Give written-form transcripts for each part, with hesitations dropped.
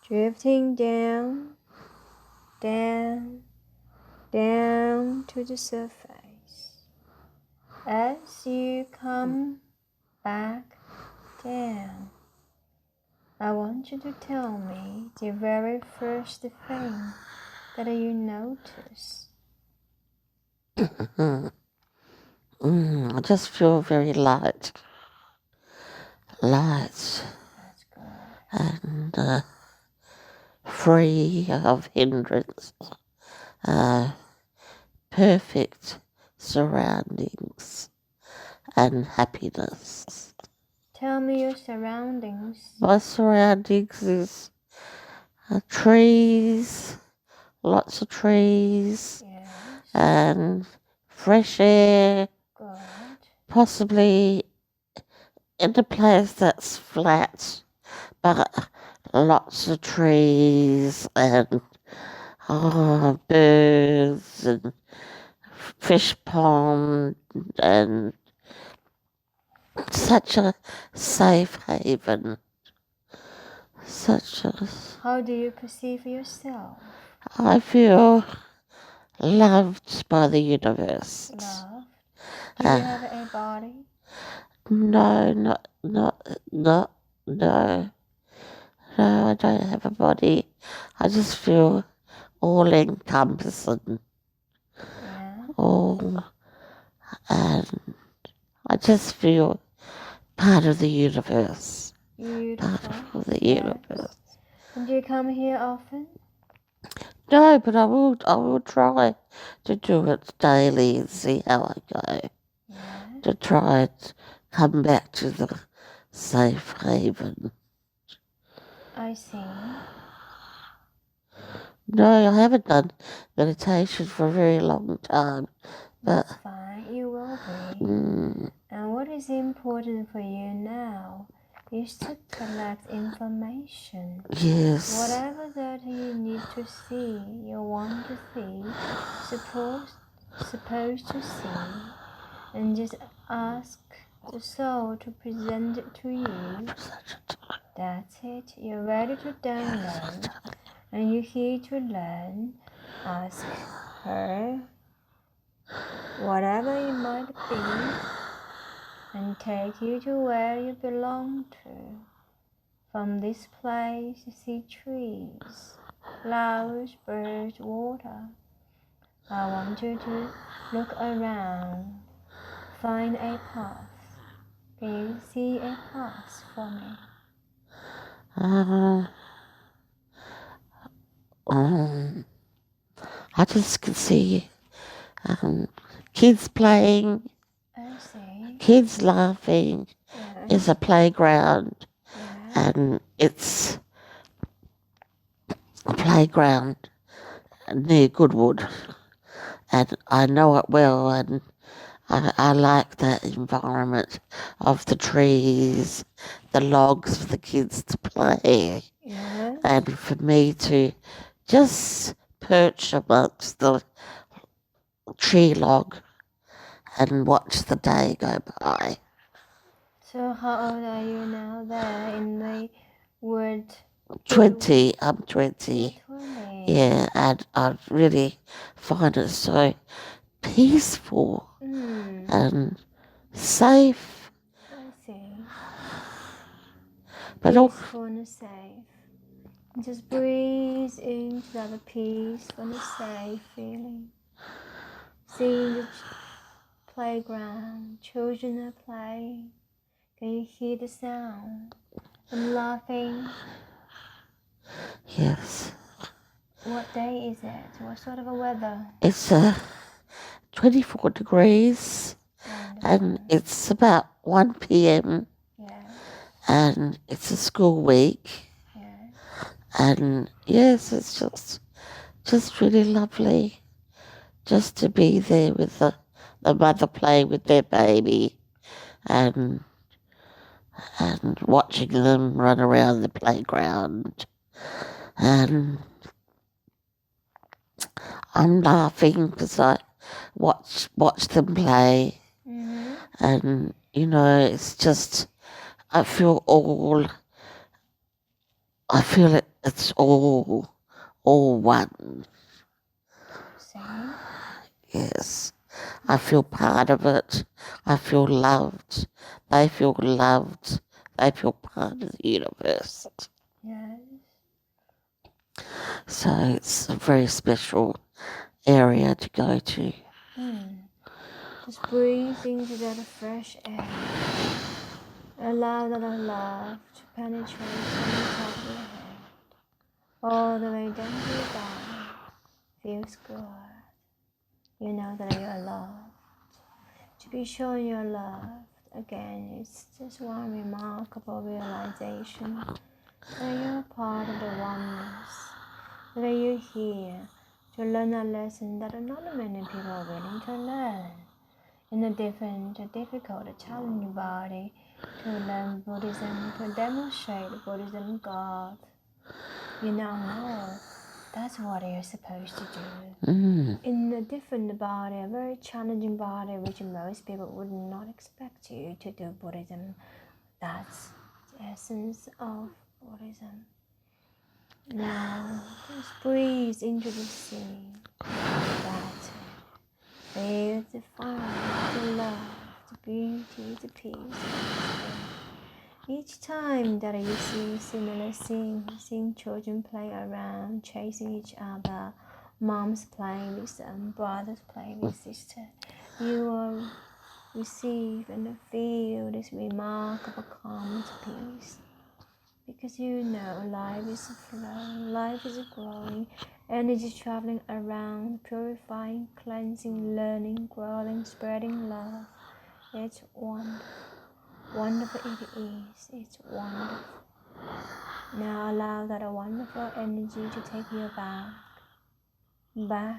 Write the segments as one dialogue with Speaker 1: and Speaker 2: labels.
Speaker 1: drifting down, down, down to the surface. As you come back down, I want you to tell me the very first thing that you notice.
Speaker 2: I just feel very light.
Speaker 1: That's good.
Speaker 2: And free of hindrance. Perfect surroundings and happiness.
Speaker 1: Tell me your surroundings.
Speaker 2: My surroundings is trees, lots of trees,
Speaker 1: Yes.
Speaker 2: and fresh air,
Speaker 1: Good.
Speaker 2: possibly in a place that's flat, but lots of trees and birds and fish pond and such a safe haven.
Speaker 1: How do you perceive yourself?
Speaker 2: I feel loved by the universe.
Speaker 1: Loved? Do you have a body?
Speaker 2: No, no. No, I don't have a body. I just feel all encompassing.
Speaker 1: Yeah.
Speaker 2: And I just feel part of the universe.
Speaker 1: Beautiful.
Speaker 2: Part of the universe.
Speaker 1: And do you come here often?
Speaker 2: No, but I will try to do it daily and see how I go.
Speaker 1: Yeah.
Speaker 2: To try and come back to the safe haven.
Speaker 1: I see.
Speaker 2: No, I haven't done meditation for a very long time. But
Speaker 1: that's fine, you will be. And what is important for you now is to collect information.
Speaker 2: Yes.
Speaker 1: Whatever that you need to see, you want to see, supposed to see, and just ask the soul to present it to you. That's it. You're ready to download, and you're here to learn. Ask her whatever it might be, and take you to where you belong to. From this place you see trees, flowers, birds, water. I want you to look around, find a path. Can you see a path for me?
Speaker 2: I just can see kids playing,
Speaker 1: I see.
Speaker 2: kids laughing.
Speaker 1: Yes.
Speaker 2: It's a playground,
Speaker 1: Yes.
Speaker 2: and it's a playground near Goodwood, and I know it well, and I like that environment of the trees, the logs for the kids to play,
Speaker 1: Yes.
Speaker 2: and for me to just perch amongst the tree log and watch the day go by.
Speaker 1: So how old are you now there in the wood?
Speaker 2: 20, I'm 20.
Speaker 1: 20.
Speaker 2: Yeah, and I really find it so peaceful and safe.
Speaker 1: I see.
Speaker 2: But
Speaker 1: Peaceful and safe. Just breathe into that peaceful and safe feeling. See the playground, children are playing. Can you hear the sound? I'm laughing.
Speaker 2: yes.
Speaker 1: What day is it? What sort of a weather?
Speaker 2: It's 24 degrees.
Speaker 1: Wonderful.
Speaker 2: And it's about 1 p.m.
Speaker 1: Yes.
Speaker 2: And it's a school week.
Speaker 1: Yes.
Speaker 2: And yes, it's just really lovely just to be there with the mother playing with their baby and watching them run around the playground. And I'm laughing because I watch them play. And, you know, it's just, I feel all I feel it's all one.
Speaker 1: Same.
Speaker 2: Yes. I feel part of it. I feel loved. They feel loved. They feel part of the universe.
Speaker 1: Yes.
Speaker 2: So it's a very special area to go to.
Speaker 1: Just breathe into that fresh air. Allow that love to penetrate from the top of your head all the way down to your body. Feels good. You know that you're loved. To be shown you're loved again, it's just one remarkable realization that you're part of the oneness, that you're here to learn a lesson that not many people are willing to learn. In a difficult, challenging body, to learn Buddhism, to demonstrate Buddhism God. You now know that's what you're supposed to do. In a different body, a very challenging body, which most people would not expect you to do Buddhism. That's the essence of Buddhism. Now, just breathe into the sea. That's it. Feel the fire, the love, the beauty, the peace. Each time that you see similar scenes, seeing children play around, chasing each other, moms playing with them, brothers playing with sister, you will receive and feel this remarkable calm and peace. Because you know life is flowing, life is growing, energy traveling around, purifying, cleansing, learning, growing, spreading love. It's wonderful. Wonderful it is. It's wonderful. Now allow that wonderful energy to take you back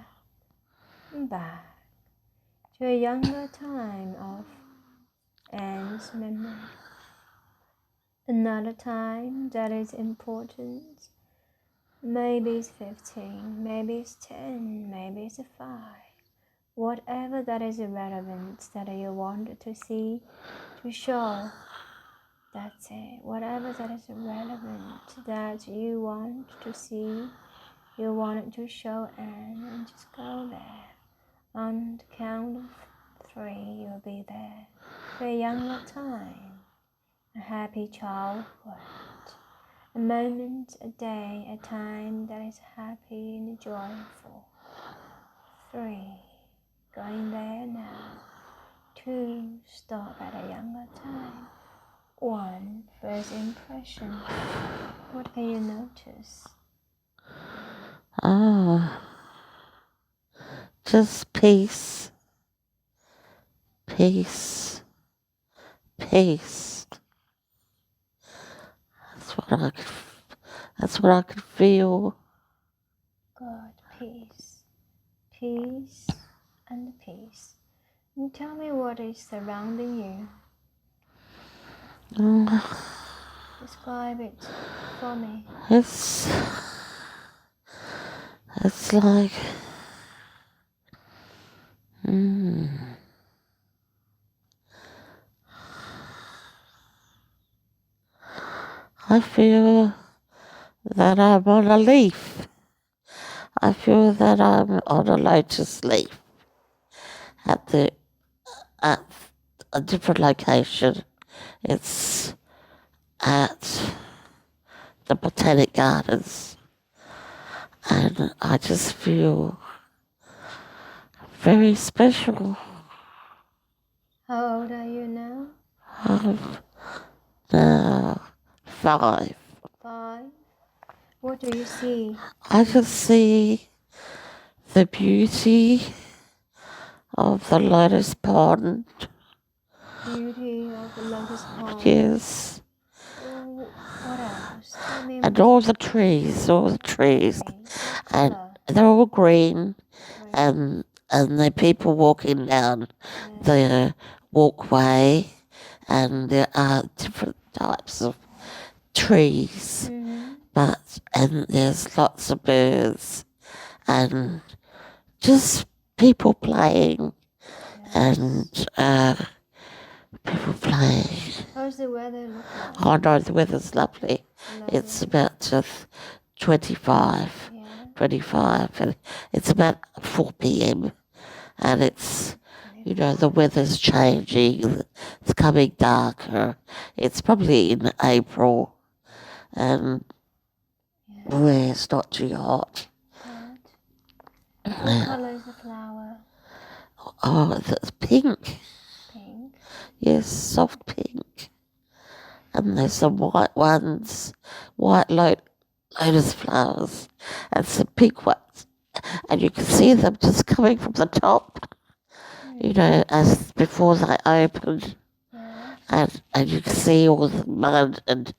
Speaker 1: to a younger time of Anne's memory. Another time that is important. Maybe it's 15, maybe it's 10, maybe it's 5. Whatever that is irrelevant that you want to see, to show. That's it. Whatever that is relevant that you want to see, you want to show, and just go there. On the count of 3, you'll be there. For a younger time, a happy childhood, a moment, a day, a time that is happy and joyful. 3, going there now. 2, stop at a younger time. 1, first impression. What can you notice?
Speaker 2: Just peace. Peace. Peace. That's what I could feel.
Speaker 1: Good, peace. Peace and peace. And tell me what is surrounding you. Describe it for me.
Speaker 2: It's like I feel that I'm on a leaf. I feel that I'm on a lotus leaf at a different location. It's at the Botanic Gardens, and I just feel very special.
Speaker 1: How old are you now?
Speaker 2: I'm now 5.
Speaker 1: 5. What do you see?
Speaker 2: I just see the beauty of the lotus pond.
Speaker 1: Beauty of the lotus pond.
Speaker 2: Yes.
Speaker 1: What else? Tell me
Speaker 2: And
Speaker 1: more.
Speaker 2: all the trees.
Speaker 1: Okay.
Speaker 2: And they're all green. And the people walking down the walkway, and there are different types of trees, and there's lots of birds, and just people playing, and people playing.
Speaker 1: How How's the weather look like?
Speaker 2: Oh no, the weather's lovely.
Speaker 1: Lovely.
Speaker 2: It's about 25,
Speaker 1: Yeah.
Speaker 2: 25, and it's about 4 p.m. and it's, you know, the weather's changing. It's coming darker. It's probably in April, and where it's not too hot.
Speaker 1: Good. What colour is the flower?
Speaker 2: Oh, it's pink.
Speaker 1: Pink.
Speaker 2: Yes, soft pink. And there's some white ones, lotus flowers, and some pink ones. And you can see them just coming from the top, you know, as before they open.
Speaker 1: Yes.
Speaker 2: And you can see all the mud and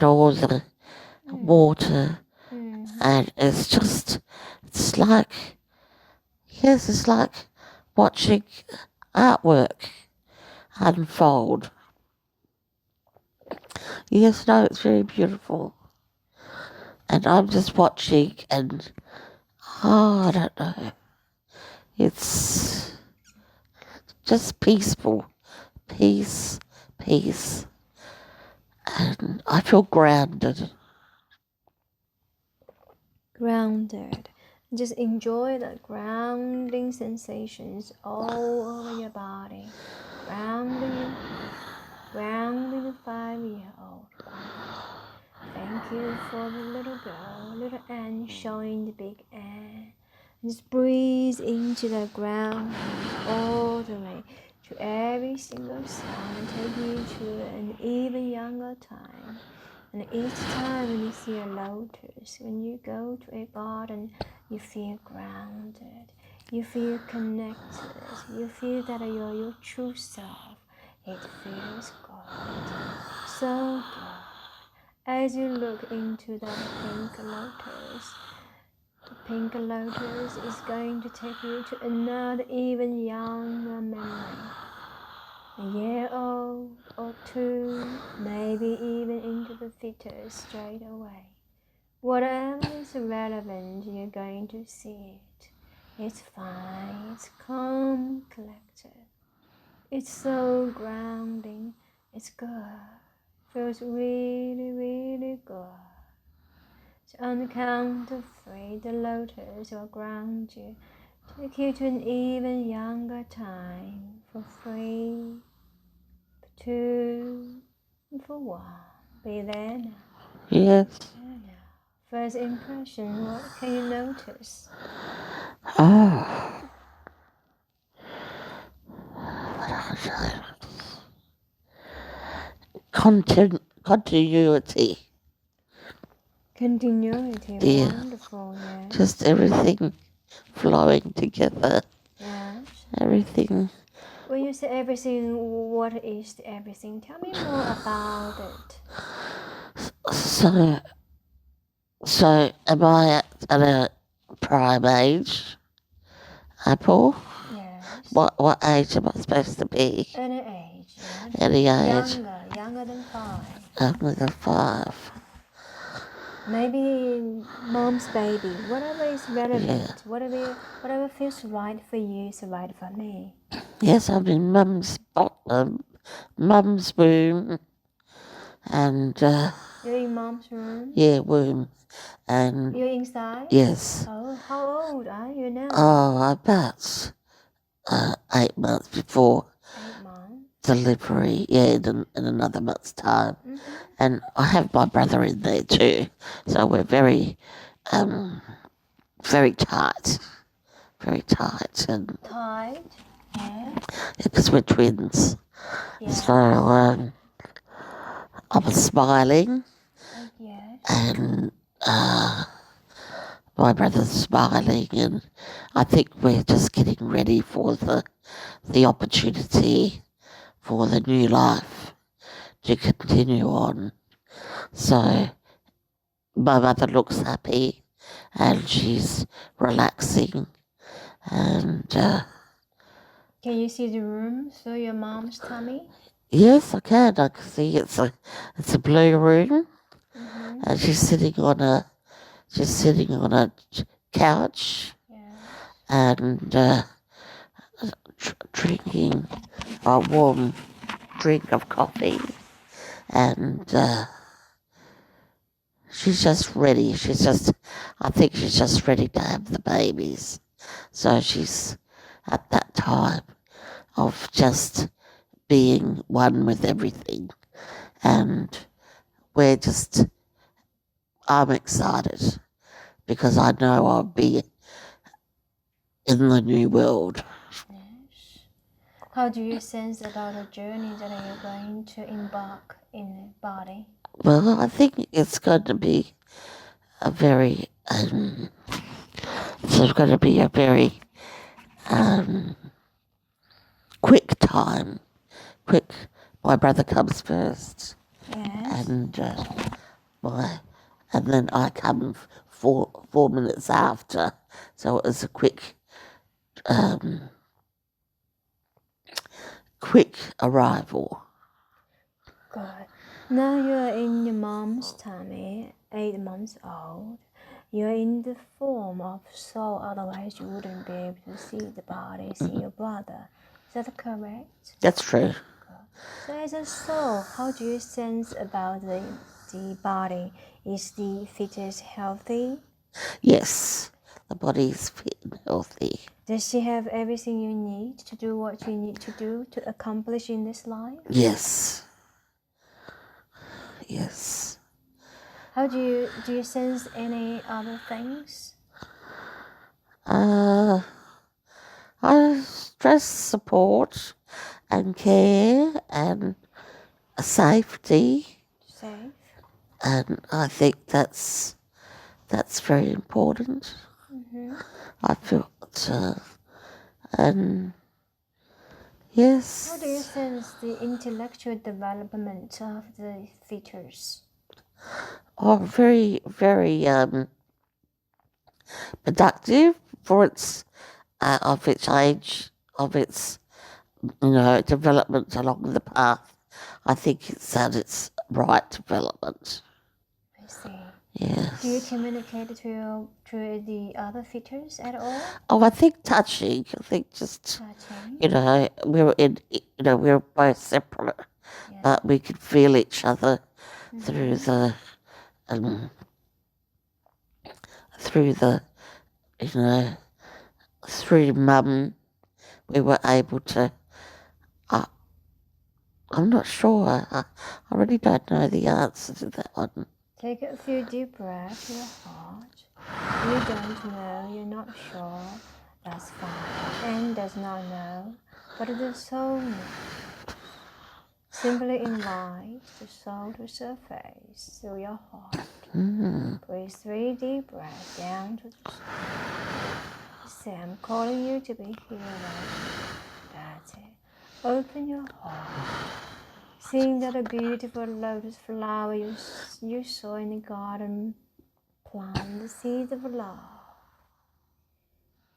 Speaker 2: all the water. And it's like, yes, it's like watching artwork unfold. Yes, no, it's very beautiful. And I'm just watching and, I don't know. It's just peaceful. Peace. And I feel grounded.
Speaker 1: Grounded. Just enjoy the grounding sensations all over your body. Grounding the 5-year-old. Thank you for the little girl, little ant showing the big ant. Just breathe into the ground all the way to every single sound, take you to an even younger time. And each time when you see a lotus, when you go to a garden, you feel grounded, you feel connected, you feel that you're your true self. It feels good, so good. As you look into that pink lotus is going to take you to another even younger memory. A year old or 2, maybe even into the fetus straight away. Whatever is relevant, you're going to see it. It's fine, it's calm, collected. It's so grounding, it's good. Feels really, really good. So on the count of 3, the lotus will ground you, take you to an even younger time. For 3, for 2, and for 1. Be there now.
Speaker 2: Yes.
Speaker 1: There now. First impression, what can you notice?
Speaker 2: Oh. Continuity.
Speaker 1: Continuity,
Speaker 2: Yeah.
Speaker 1: wonderful, yes.
Speaker 2: Just everything flowing together.
Speaker 1: Yes.
Speaker 2: Everything.
Speaker 1: When you say everything, what is everything? Tell me more about it.
Speaker 2: So am I at a prime age, Apple?
Speaker 1: Yes.
Speaker 2: What age am I supposed to be?
Speaker 1: Any age, yes.
Speaker 2: Any age?
Speaker 1: Younger than 5.
Speaker 2: Younger than 5.
Speaker 1: Maybe mom's baby. Whatever is relevant.
Speaker 2: Yeah.
Speaker 1: Whatever feels right for you is right for me.
Speaker 2: Yes, I'm in mum's womb, and
Speaker 1: You're in mom's room?
Speaker 2: yeah, womb, and
Speaker 1: you're inside?
Speaker 2: Yes.
Speaker 1: Oh, how old are you now?
Speaker 2: Oh, about 8 months before
Speaker 1: 8 months.
Speaker 2: delivery. Yeah, in another month's time.
Speaker 1: Mm-hmm.
Speaker 2: And I have my brother in there too, so we're very tight, and
Speaker 1: tight. Yeah.
Speaker 2: because we're twins.
Speaker 1: Yeah.
Speaker 2: So I'm smiling,
Speaker 1: Yes.
Speaker 2: and my brother's smiling, and I think we're just getting ready for the opportunity for the new life to continue on. So my mother looks happy, and she's relaxing, and
Speaker 1: Can you see the room through your mom's tummy?
Speaker 2: yes, I can. I can see it's a blue room,
Speaker 1: Mm-hmm.
Speaker 2: and she's sitting on a couch,
Speaker 1: Yes.
Speaker 2: and drinking a warm drink of coffee. and she's just ready. I think she's just ready to have the babies. So she's at that time of just being one with everything. And I'm excited because I know I'll be in the new world.
Speaker 1: Yes. How do you sense about the journey that you're going to embark in the body?
Speaker 2: Well, I think it's going to be a very, quick time. Quick. My brother comes first,
Speaker 1: Yes.
Speaker 2: and then I come 4 minutes after. So it was a quick arrival.
Speaker 1: Good. Now you're in your mom's tummy, 8 months old. You're in the form of soul, otherwise you wouldn't be able to see the body, see your brother. Is that correct?
Speaker 2: That's true.
Speaker 1: So as a soul, how do you sense about the body? Is the fetus healthy?
Speaker 2: Yes, the body's fit and healthy.
Speaker 1: Does she have everything you need to do what you need to do to accomplish in this life?
Speaker 2: Yes. Yes.
Speaker 1: How do you sense any other things?
Speaker 2: I stress support and care and safety,
Speaker 1: Safe.
Speaker 2: and I think that's very important.
Speaker 1: Mm-hmm.
Speaker 2: I feel and yes.
Speaker 1: How do you sense the intellectual development of the fetus?
Speaker 2: Oh, very, very productive for its of its age, of its development along the path. I think it's at its right development.
Speaker 1: I see.
Speaker 2: Yes.
Speaker 1: Do you communicate to the other fetus at all?
Speaker 2: Oh, I think touching. I think just
Speaker 1: Touching.
Speaker 2: we're both separate,
Speaker 1: Yeah.
Speaker 2: but we could feel each other through
Speaker 1: Mm-hmm.
Speaker 2: through mum. We were able to. I'm not sure. I really don't know the answer to that one.
Speaker 1: Take a few deep breaths to your heart. You don't know, you're not sure. That's fine. And does not know, but the soul knows. Simply invite the soul to surface through your heart. Breathe 3 deep breaths down to the soul. Say, I'm calling you to be here right now. That's it. Open your heart. Seeing that a beautiful lotus flower you saw in the garden, plant the seed of love.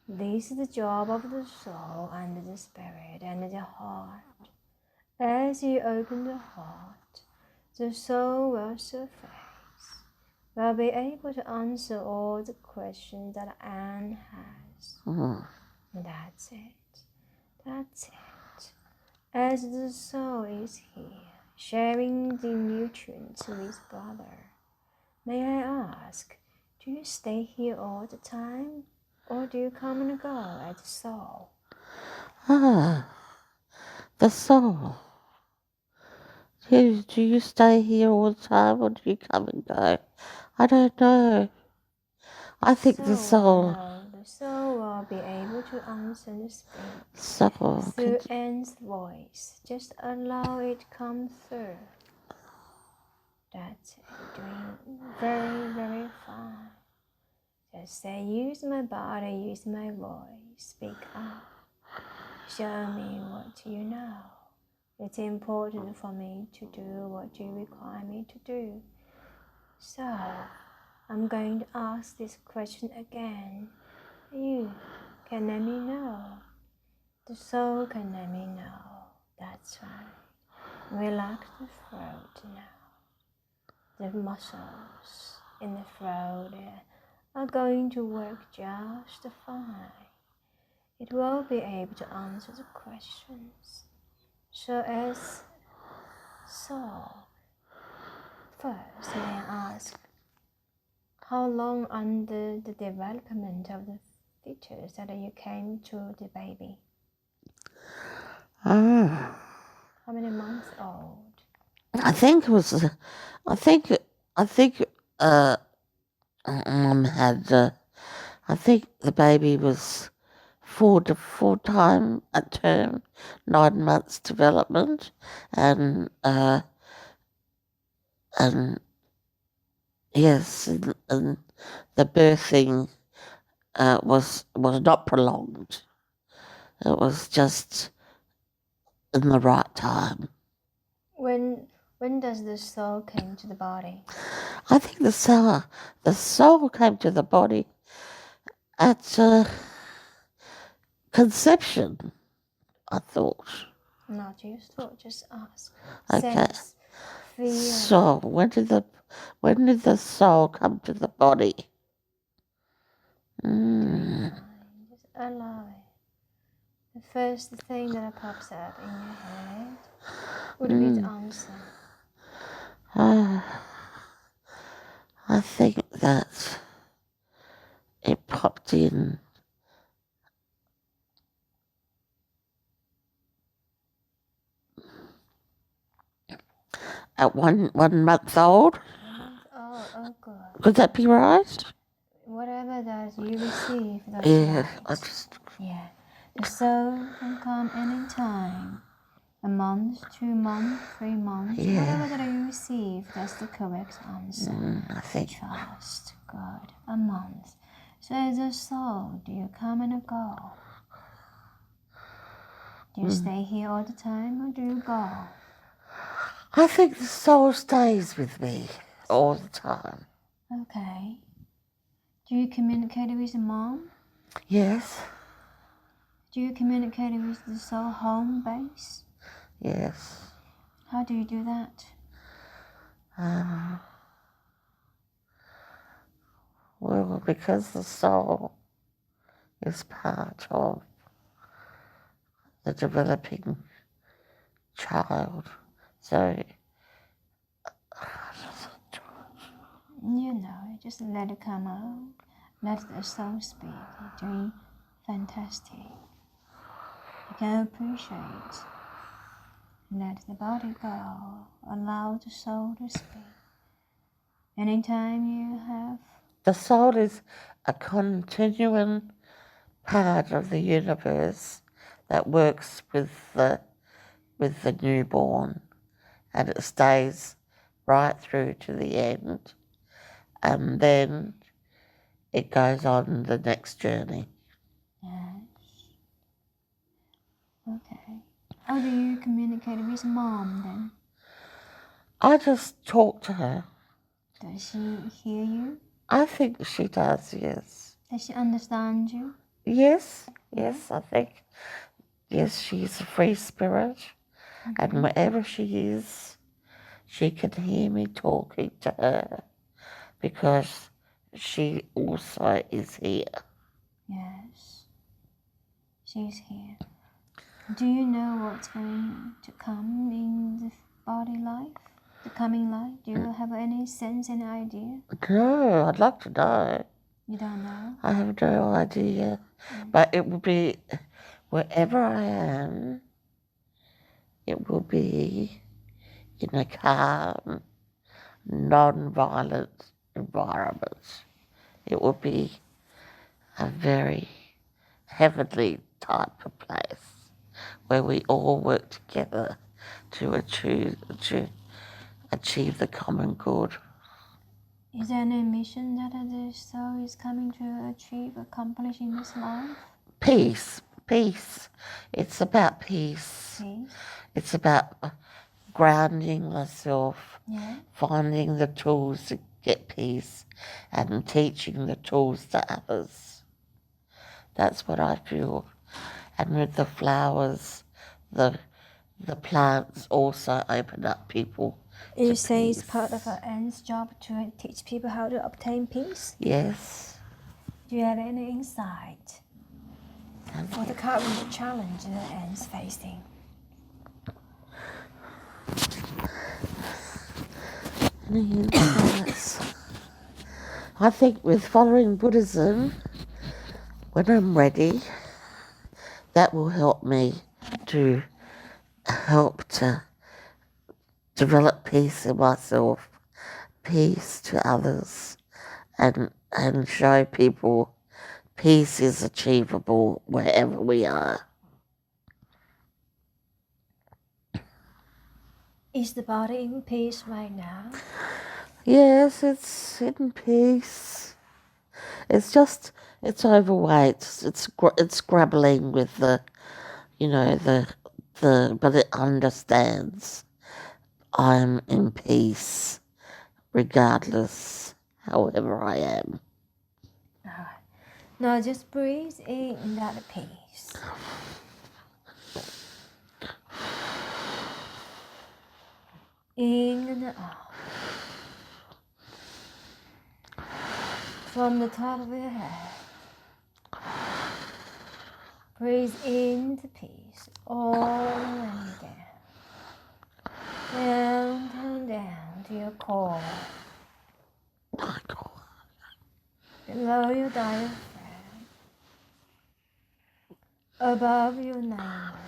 Speaker 1: This is the job of the soul and the spirit and the heart. As you open the heart, the soul will surface, will be able to answer all the questions that Anne has. That's it. That's it. As the soul is here, sharing the nutrients with brother, may I ask, do you stay here all the time, or do you come and go as the soul?
Speaker 2: The soul. Do you stay here all the time, or do you come and go? I don't know. I think the soul.
Speaker 1: The soul will be able to answer the speech
Speaker 2: Soul.
Speaker 1: through Anne's voice. Just allow it come through. That's it. You're doing very, very fine. Just say, use my body, use my voice, speak up. Show me what you know. It's important for me to do what you require me to do. So, I'm going to ask this question again. You can let me know. The soul can let me know. That's right. Relax the throat now. The muscles in the throat are going to work just fine. It will be able to answer the questions. So as soul, First, may I ask, how long under the development of the fetus that you came to the baby?
Speaker 2: How
Speaker 1: many months old?
Speaker 2: I think it was. I think. Mum had. I think the baby was full time at term, 9 months development, and yes, and the birthing was not prolonged. It was just in the right time.
Speaker 1: When does the soul came to the body?
Speaker 2: I think the soul came to the body at conception, I thought.
Speaker 1: Not just thought, just ask.
Speaker 2: Okay.
Speaker 1: Sense, feel.
Speaker 2: So when did the soul come to the body?
Speaker 1: Just alive. The first thing that pops up in your head would be the answer.
Speaker 2: I think that it popped in at one month old.
Speaker 1: 1 month old, oh good.
Speaker 2: Could that be right?
Speaker 1: Whatever that you receive, that's
Speaker 2: Yeah,
Speaker 1: right. Yeah, the soul can come anytime. A month, 2 months, 3 months, whatever that you receive, that's the correct answer.
Speaker 2: I think.
Speaker 1: Trust God. A month. So as a soul, do you come and go? Do you stay here all the time or do you go?
Speaker 2: I think the soul stays with me all the time.
Speaker 1: Okay. Do you communicate with mom?
Speaker 2: Yes.
Speaker 1: Do you communicate with the soul home base?
Speaker 2: Yes.
Speaker 1: How do you do that?
Speaker 2: Well, because the soul is part of the developing child, so
Speaker 1: just let it come out. Let the soul speak. You're doing fantastic. You can appreciate. Let the body go. Allow the soul to speak. Anytime you have.
Speaker 2: The soul is a continuing part of the universe that works with the newborn, and it stays right through to the end, and then it goes on the next journey.
Speaker 1: Yes. Okay. How do you communicate with mom then?
Speaker 2: I just talk to her.
Speaker 1: Does she hear you?
Speaker 2: I think she does, yes.
Speaker 1: Does she understand you?
Speaker 2: Yes, I think. Yes, she's a free spirit, and wherever she is, she can hear me talking to her because she also is here.
Speaker 1: Yes. She's here. Do you know what's going to come in the body life? The coming life? Do you have any sense, any idea?
Speaker 2: No, I'd like to know.
Speaker 1: You don't know?
Speaker 2: I have no idea. But it will be, wherever I am, it will be in a calm, non-violent environment. It will be a very heavenly type of place where we all work together to achieve the common good.
Speaker 1: Is there any mission that the soul is coming to achieve, accomplish in this life?
Speaker 2: Peace. It's about peace. It's about grounding myself, finding the tools to get peace, and teaching the tools to others. That's what I feel. And with the flowers, the plants also open up people.
Speaker 1: You say it's part of our aunt's job to teach people how to obtain peace?
Speaker 2: Yes.
Speaker 1: Do you have any insight for the current challenge that aunt's facing?
Speaker 2: Any insights? I think with following Buddhism, when I'm ready, that will help me to develop peace in myself, peace to others, and show people peace is achievable wherever we are.
Speaker 1: Is the body in peace right now?
Speaker 2: Yes, it's in peace. It's just, it's overweight. It's grappling with but it understands I'm in peace regardless, however I am.
Speaker 1: Now just breathe in that peace. In and out. From the top of your head. Breathe into peace all the way down. Down, down, down to your core.
Speaker 2: My God.
Speaker 1: Below your diaphragm. Above your navel.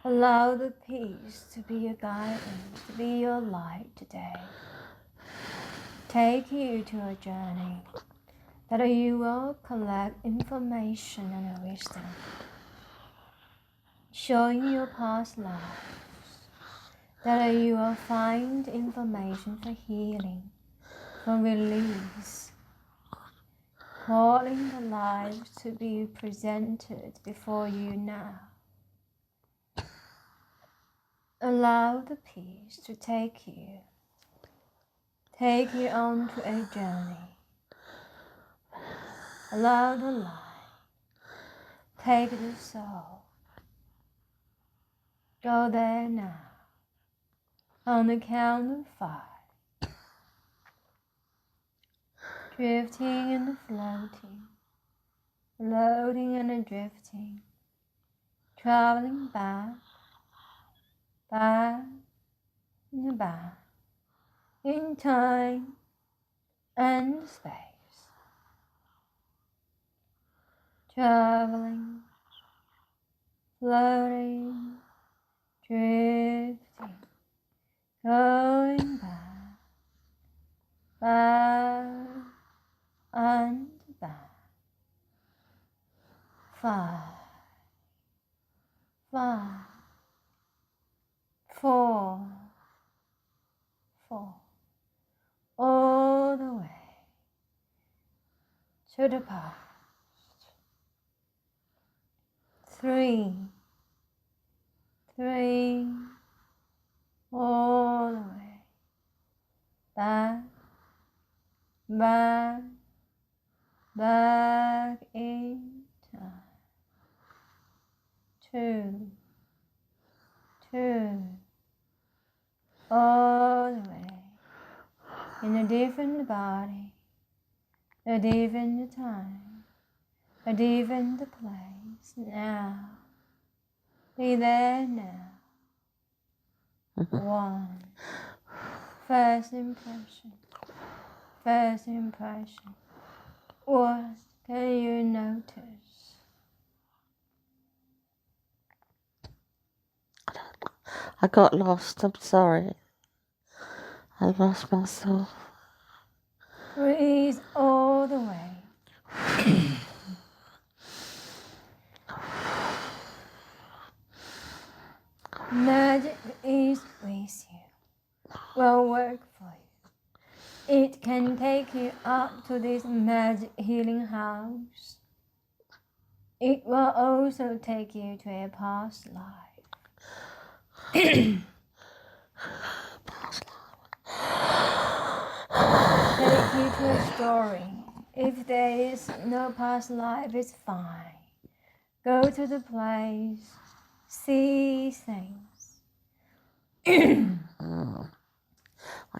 Speaker 1: Allow the peace to be your guidance, to be your light today. Take you to a journey that you will collect information and wisdom, showing your past lives, that you will find information for healing, for release, calling the lives to be presented before you now. Allow the peace to take you on to a journey. Allow the light, take the soul. Go there now. On the count of 5. Drifting and floating, floating and drifting, traveling back, back and back, in time and space. Traveling, floating, drifting, going back, back and back. 5, 4, all the way to the past. 3, all the way back, back in time. 2, all the way in a different body, a different time, a different place now. Be there now. 1. First impression. What can you notice?
Speaker 2: I got lost, I'm sorry. I lost myself.
Speaker 1: Breathe all the way. Magic is with you. Will work for you. It can take you up to this magic healing house. It will also take you to a past life. Take you to a story. If there is no past life, it's fine. Go to the place, see things.
Speaker 2: I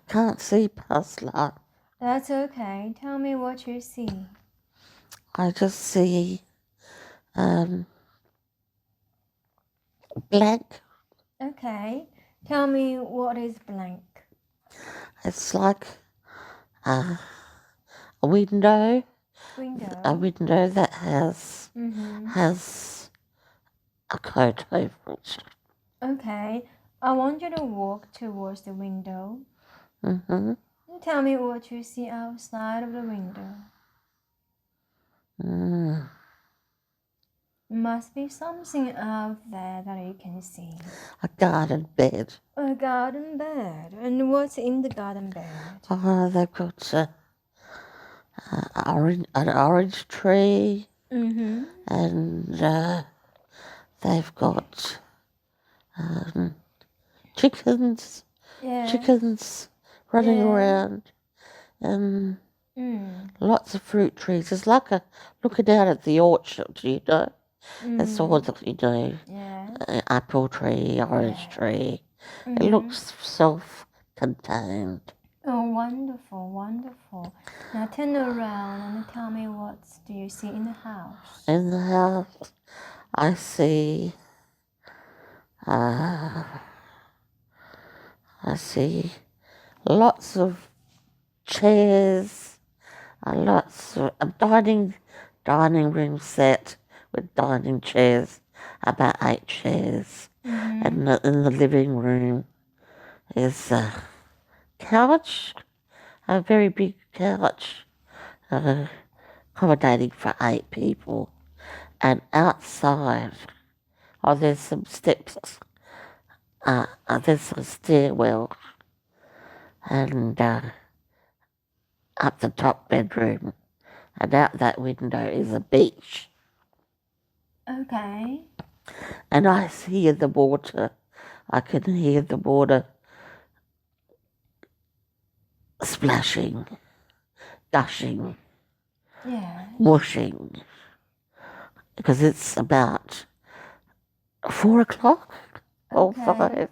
Speaker 2: can't see past life.
Speaker 1: That's okay. Tell me what you see.
Speaker 2: I just see blank.
Speaker 1: Okay. Tell me what is blank.
Speaker 2: It's like a window.
Speaker 1: Window.
Speaker 2: A window that has a coat over it.
Speaker 1: Okay. I want you to walk towards the window.
Speaker 2: Mm-hmm.
Speaker 1: And tell me what you see outside of the window. Must be something out there that you can see.
Speaker 2: A garden bed.
Speaker 1: A garden bed. And what's in the garden bed?
Speaker 2: Oh, they've got an orange tree, and they've got chickens.
Speaker 1: Yeah.
Speaker 2: Chickens running around, and lots of fruit trees. It's like looking out at the orchard, you know. That's all that you do.
Speaker 1: Yeah.
Speaker 2: Apple tree, orange tree. It looks self-contained.
Speaker 1: Oh, wonderful, wonderful. Now turn around and tell me what do you see in the house?
Speaker 2: In the house, I see lots of chairs, lots of a dining room set with dining chairs, about 8 chairs, and in the living room is a couch, a very big couch, accommodating for 8 people, and outside, there's some steps, there's a stairwell, and up the top bedroom, and out that window is a beach.
Speaker 1: Okay.
Speaker 2: And I hear the water. I can hear the water splashing, gushing, whooshing, because it's about 4 o'clock or 5,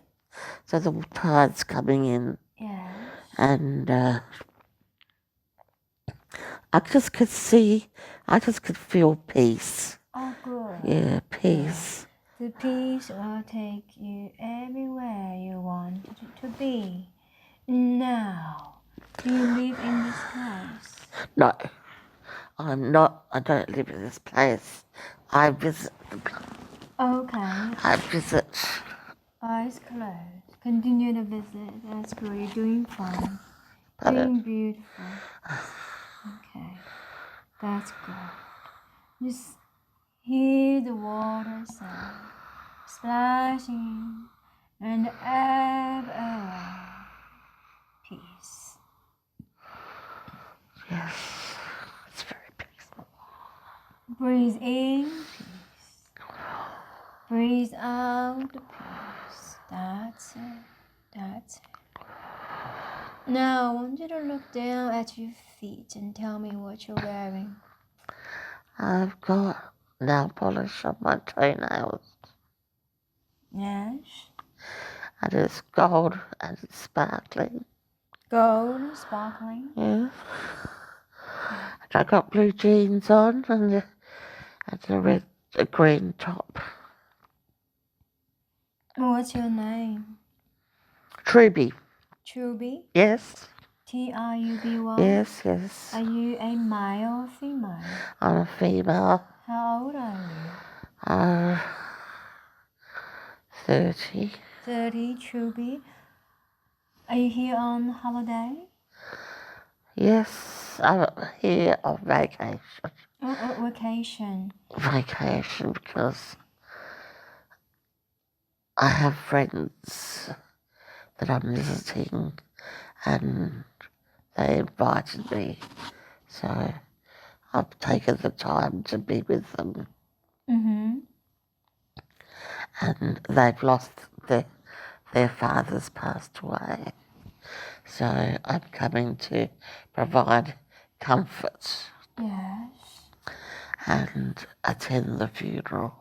Speaker 2: so the tide's coming in.
Speaker 1: Yeah.
Speaker 2: And I just could feel peace.
Speaker 1: Oh, good.
Speaker 2: Yeah, peace.
Speaker 1: The peace will take you everywhere you want to be. Now, do you live in this place?
Speaker 2: No, I'm not. I don't live in this place. I visit the place.
Speaker 1: Okay.
Speaker 2: I visit.
Speaker 1: Eyes closed. Continue to visit. That's good. You're doing fine. Doing beautiful. Okay. That's good. Just hear the water sound. Splashing and ebb away. Peace.
Speaker 2: Yes, it's very peaceful.
Speaker 1: Breathe in peace. Breathe out peace. That's it. That's it. Now I want you to look down at your feet and tell me what you're wearing.
Speaker 2: I've got nail polish on my toenails.
Speaker 1: Yes.
Speaker 2: And it's gold and it's sparkling.
Speaker 1: Gold and sparkling.
Speaker 2: Yeah. And I got blue jeans on and a green top.
Speaker 1: What's your name?
Speaker 2: Truby.
Speaker 1: Truby?
Speaker 2: Yes.
Speaker 1: T-R-U-B-Y?
Speaker 2: Yes, yes.
Speaker 1: Are you a male or female?
Speaker 2: I'm a female.
Speaker 1: How old are you?
Speaker 2: 30.
Speaker 1: 30, Truby. Are you here on holiday?
Speaker 2: Yes, I'm here on vacation.
Speaker 1: Vacation.
Speaker 2: Vacation because I have friends that I'm visiting and they invited me. So I've taken the time to be with them. And they've lost their fathers passed away. So I'm coming to provide comfort.
Speaker 1: Yes.
Speaker 2: And attend the funeral.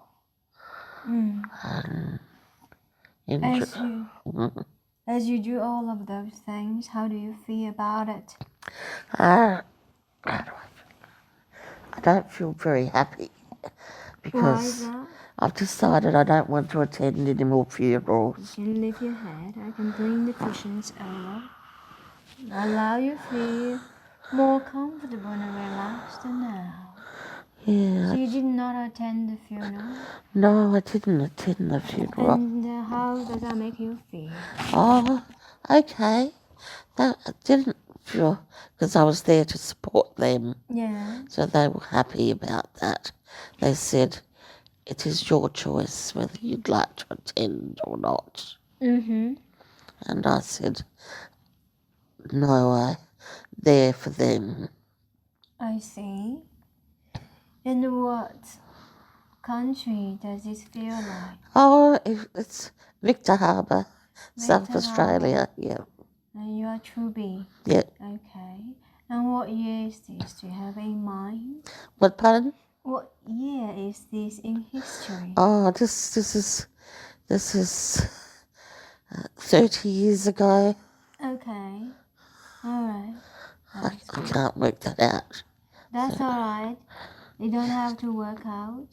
Speaker 2: And
Speaker 1: as you do all of those things, how do you feel about it?
Speaker 2: I don't feel very happy because I've decided I don't want to attend any more funerals.
Speaker 1: You can lift your head. I can bring the cushions over. Allow you feel more comfortable and relaxed now.
Speaker 2: Yeah.
Speaker 1: So you did not attend the funeral?
Speaker 2: No, I didn't attend the funeral.
Speaker 1: And how does that make you feel?
Speaker 2: Oh, okay. That I didn't feel, because I was there to support them.
Speaker 1: Yeah.
Speaker 2: So they were happy about that. They said, it is your choice whether you'd like to attend or not.
Speaker 1: Mm-hmm.
Speaker 2: And I said, no, I'm there for them.
Speaker 1: I see. And what country does this feel like?
Speaker 2: Oh, it's Victor Harbour, South
Speaker 1: Victor
Speaker 2: Australia.
Speaker 1: Harbour.
Speaker 2: Yeah,
Speaker 1: And you are Truby.
Speaker 2: yeah.
Speaker 1: Okay. And what year is this? Do you have in mind?
Speaker 2: What, pardon?
Speaker 1: What year is this in history?
Speaker 2: Oh, this is 30 years ago.
Speaker 1: Okay. Alright.
Speaker 2: I can't work that out.
Speaker 1: That's alright. You don't have to work out.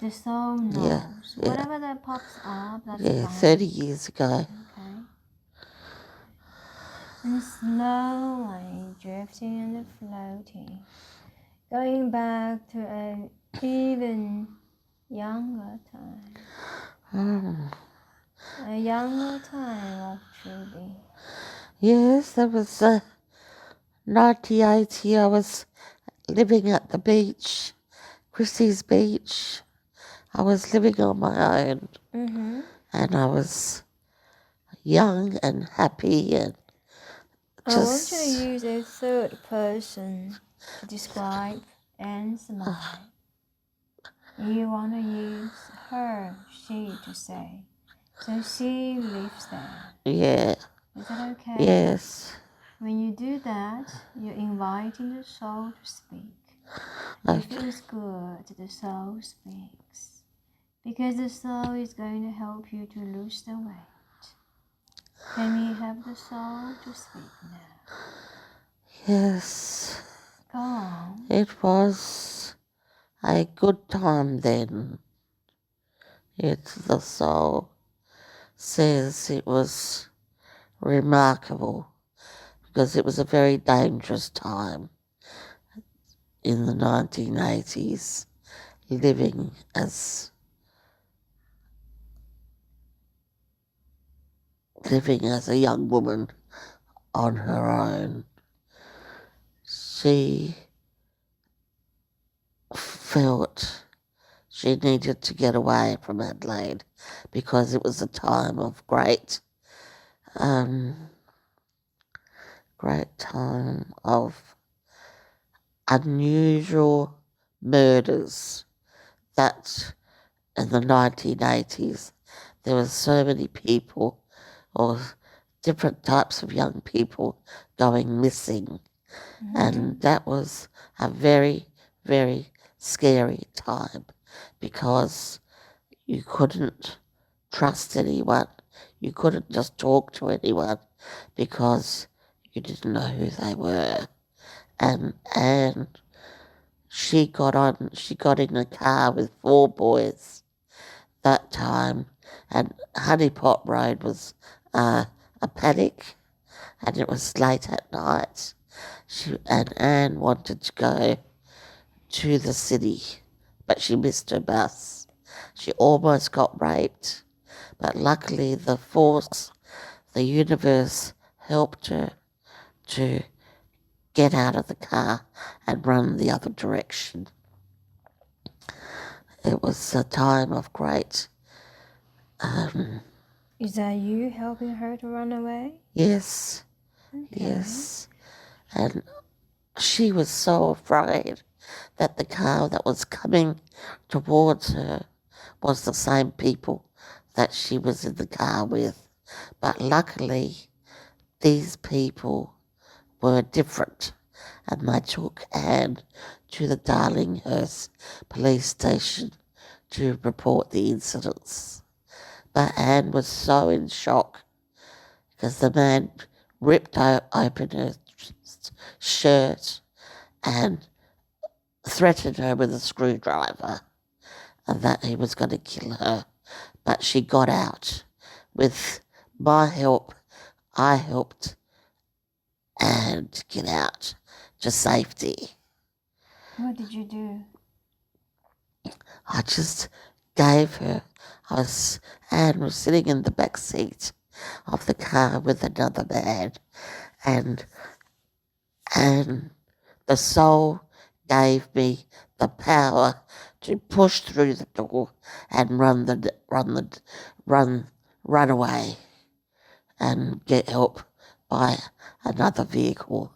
Speaker 1: The soul knows.
Speaker 2: Yeah.
Speaker 1: Whatever that pops up, that's
Speaker 2: Yeah,
Speaker 1: fine.
Speaker 2: 30 years ago.
Speaker 1: Okay. And slowly drifting and floating. Going back to an even younger time. A younger time of Truby.
Speaker 2: Yes, that was 1980. I was living at the beach, Christie's Beach. I was living on my own, and I was young and happy and
Speaker 1: I want you to
Speaker 2: just...
Speaker 1: use a third person to describe and smile. You want to use her, she to say. So she lives there.
Speaker 2: Yeah.
Speaker 1: Is that okay?
Speaker 2: Yes.
Speaker 1: When you do that, you're inviting the soul to speak.
Speaker 2: Okay.
Speaker 1: It feels good the soul speaks. Because the soul is going to help you to lose the weight. Can we have the soul to speak now?
Speaker 2: Yes.
Speaker 1: Go on.
Speaker 2: It was a good time then. The soul says it was remarkable because it was a very dangerous time in the 1980s, living as a young woman on her own. She felt she needed to get away from Adelaide because it was a time of great time of unusual murders. That in the 1980s there were so many people or different types of young people going missing. And that was a very, very scary time because you couldn't trust anyone. You couldn't just talk to anyone because you didn't know who they were. And she got in a car with 4 boys that time, and Honeypot Road was a panic, and it was late at night. And Anne wanted to go to the city, but she missed her bus. She almost got raped, but luckily the universe helped her to get out of the car and run the other direction. It was a time of great...
Speaker 1: Is that you helping her to run away?
Speaker 2: Yes.
Speaker 1: Okay.
Speaker 2: Yes. And she was so afraid that the car that was coming towards her was the same people that she was in the car with. But luckily, these people were different, and they took Anne to the Darlinghurst police station to report the incidents. But Anne was so in shock because the man ripped open her shirt and threatened her with a screwdriver and that he was going to kill her. But she got out. With my help, I helped and get out to safety.
Speaker 1: What did you do?
Speaker 2: I just gave her, Anne was sitting in the back seat of the car with another man, and the soul gave me the power to push through the door and run away and get help by another vehicle.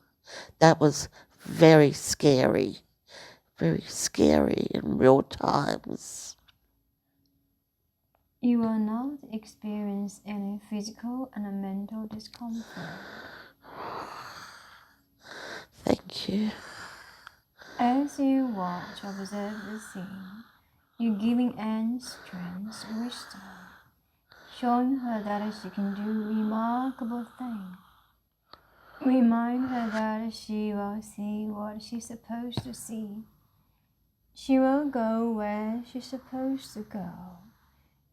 Speaker 2: That was very scary in real times.
Speaker 1: You will not experience any physical and mental discomfort.
Speaker 2: Thank you.
Speaker 1: As you watch, observe the scene, you're giving Anne strength, wisdom, showing her that she can do remarkable things. Remind her that she will see what she's supposed to see. She will go where she's supposed to go.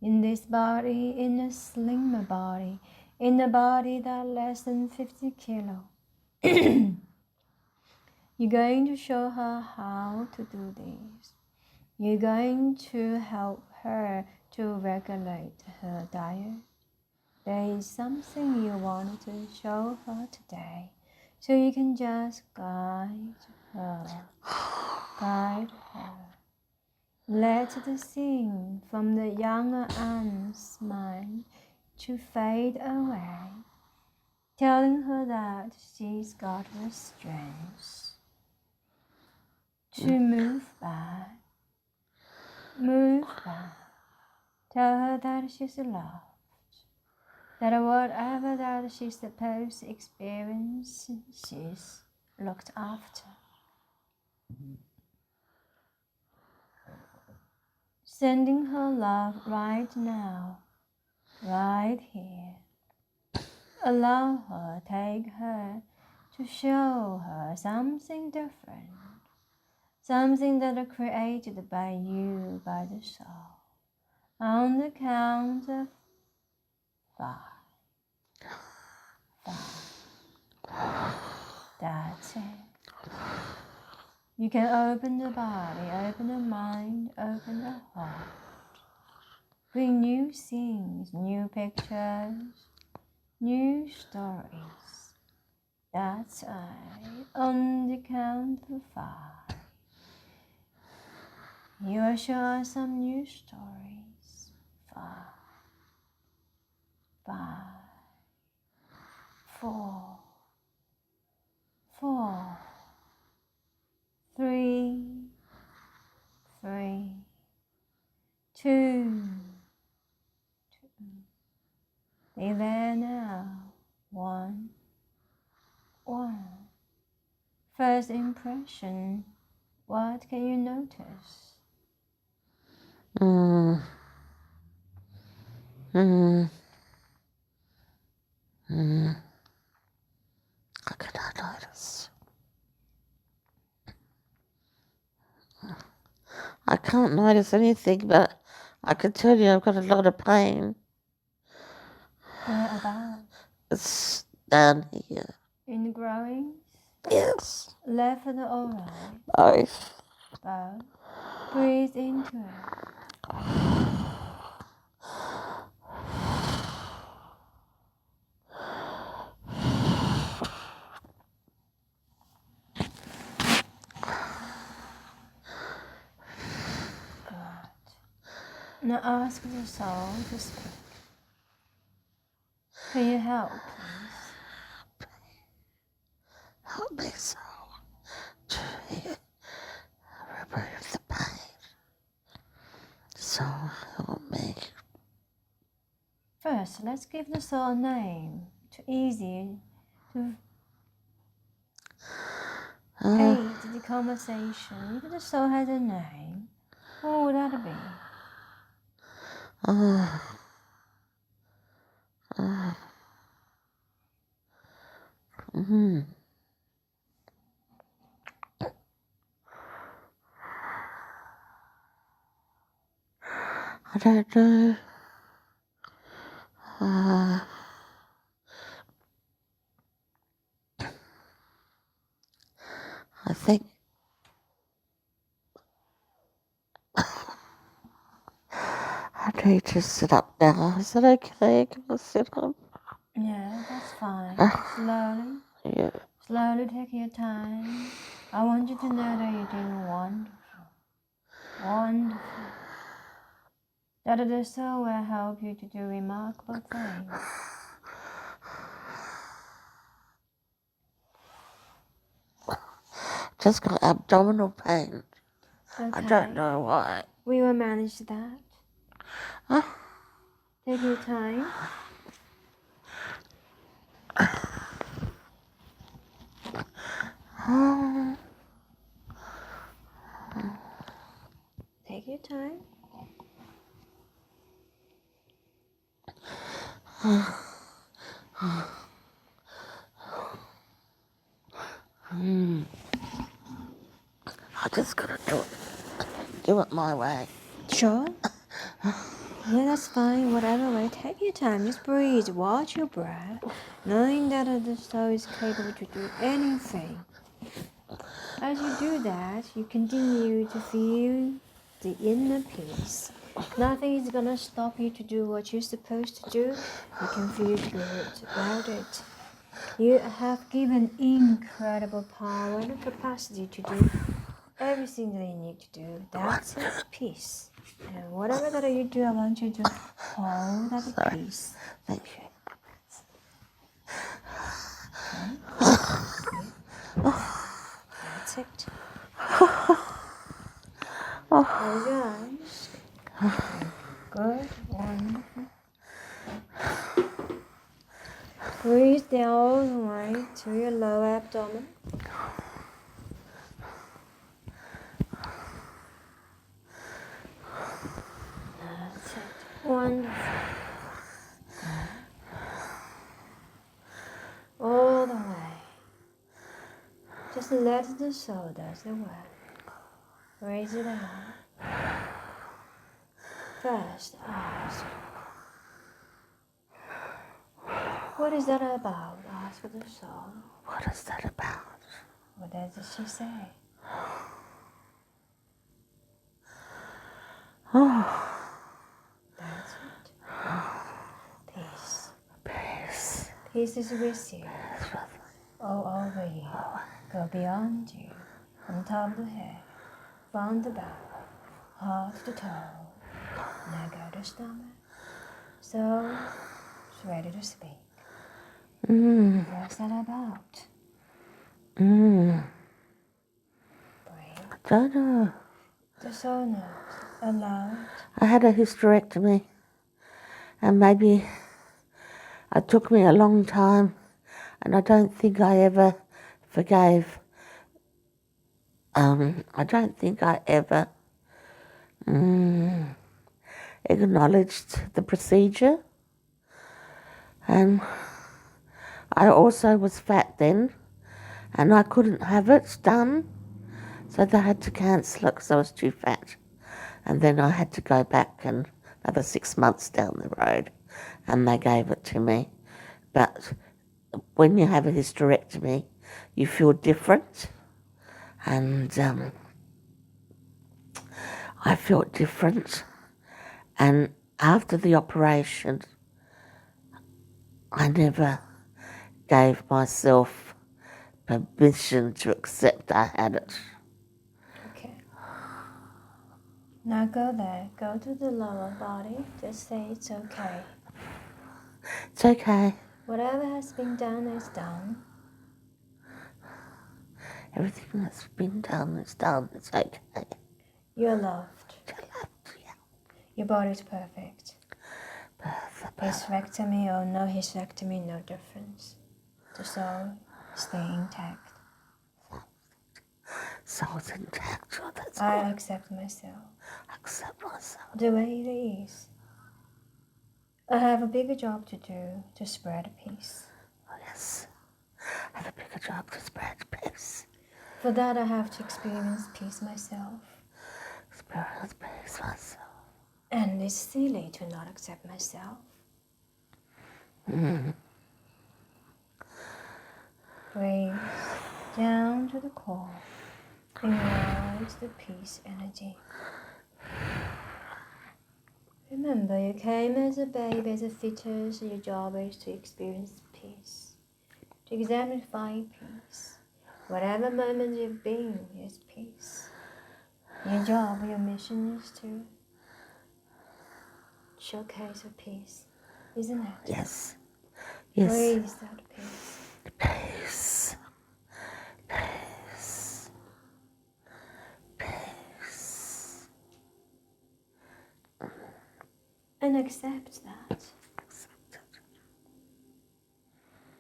Speaker 1: In this body, in a slimmer body, in a body that less than 50 kilo. You're going to show her how to do this. You're going to help her to regulate her diet. There is something you want to show her today, so you can just guide her. Guide her. Let the scene from the younger Anne's mind to fade away, telling her that she's got the strength to move back. Tell her that she's loved, that whatever that she's supposed to experience, she's looked after. Sending her love right now, right here. Allow her, take her, to show her something different, something that is created by you, by the soul. On the count of 5. 5. That's it. You can open the body, open the mind, open the heart. Bring new scenes, new pictures, new stories. That's right. On the count of 5. You will show us some new stories. 5. 5. 4. 4. 3. 3. 2. 2. Be there now. 1. 1. First impression. What can you notice?
Speaker 2: I cannot notice. I can't notice anything, but I can tell you I've got a lot of pain.
Speaker 1: Where about?
Speaker 2: It's down here.
Speaker 1: In the groins?
Speaker 2: Yes.
Speaker 1: Left or right?
Speaker 2: Both.
Speaker 1: Both. Breathe into it. Now ask the soul to speak. Can you help, please?
Speaker 2: Help me, soul, to remove the pain. So help me.
Speaker 1: First, let's give the soul a name. Too easy to aid the conversation. If the soul has a name, what would that be?
Speaker 2: I don't know. I need to sit up now. Is that okay? Can I sit up?
Speaker 1: Yeah, that's fine. Slowly.
Speaker 2: Yeah.
Speaker 1: Slowly take your time. I want you to know that you're doing wonderful. Wonderful. That the soul will help you to do remarkable things.
Speaker 2: Just got abdominal pain.
Speaker 1: Okay.
Speaker 2: I don't know why.
Speaker 1: We will manage that.
Speaker 2: Huh?
Speaker 1: Take your time. Take your time.
Speaker 2: I just gotta do it my way.
Speaker 1: Sure. Yeah, that's fine. Whatever way. Take your time. Just breathe. Watch your breath. Knowing that the soul is capable to do anything. As you do that, you continue to feel the inner peace. Nothing is gonna stop you to do what you're supposed to do. You can feel good about it. You have given incredible power and capacity to do everything that you need to do. That's it, peace. And whatever that you do, I want you to hold that peace.
Speaker 2: Thank you.
Speaker 1: That's it. Close your eyes. Good, wonderful. Breathe down all the way to your lower abdomen. That's it. Wonderful. All the way. Just let the soul do the work. Raise it up. First, ask. What is that about? Ask the soul.
Speaker 2: What is that about?
Speaker 1: What does she say? That's it. Peace.
Speaker 2: Peace.
Speaker 1: Peace is with you. All over you. Go beyond you. From top of the head. From the back. Heart to toe. Now go to stomach. So it's ready to speak. What's that about? Breathe.
Speaker 2: Don't know.
Speaker 1: The soul knows. Allow it.
Speaker 2: I had a hysterectomy, and maybe it took me a long time, and I don't think I ever forgave. I don't think I ever acknowledged the procedure, and I also was fat then, and I couldn't have it done, so they had to cancel it because I was too fat. And then I had to go back and another 6 months down the road, and they gave it to me. But when you have a hysterectomy, you feel different, and I felt different. And after the operation, I never gave myself permission to accept I had it.
Speaker 1: Okay. Now go there. Go to the lower body. Just say it's okay.
Speaker 2: It's okay.
Speaker 1: Whatever has been done is done.
Speaker 2: Everything that's been done is done. It's okay.
Speaker 1: You're loved.
Speaker 2: You're loved, yeah.
Speaker 1: Your body's perfect.
Speaker 2: Perfect.
Speaker 1: Hysterectomy or no hysterectomy, no difference. The soul stay intact.
Speaker 2: Soul's intact. Oh, that's
Speaker 1: I
Speaker 2: good.
Speaker 1: accept myself.
Speaker 2: Accept myself.
Speaker 1: The way it is. I have a bigger job to do to spread peace.
Speaker 2: Oh, yes. I have a bigger job to spread peace.
Speaker 1: For that, I have to experience peace myself.
Speaker 2: Experience peace myself.
Speaker 1: And it's silly to not accept myself. Breathe down to the core. Acknowledge the peace energy. Remember, you came as a baby, as a fetus, and your job is to experience peace, to exemplify peace. Whatever moment you've been, is peace. Your job, your mission is to showcase your peace, isn't it?
Speaker 2: Yes.
Speaker 1: Where
Speaker 2: Yes.
Speaker 1: is that peace?
Speaker 2: Peace. Peace. Peace.
Speaker 1: And accept that.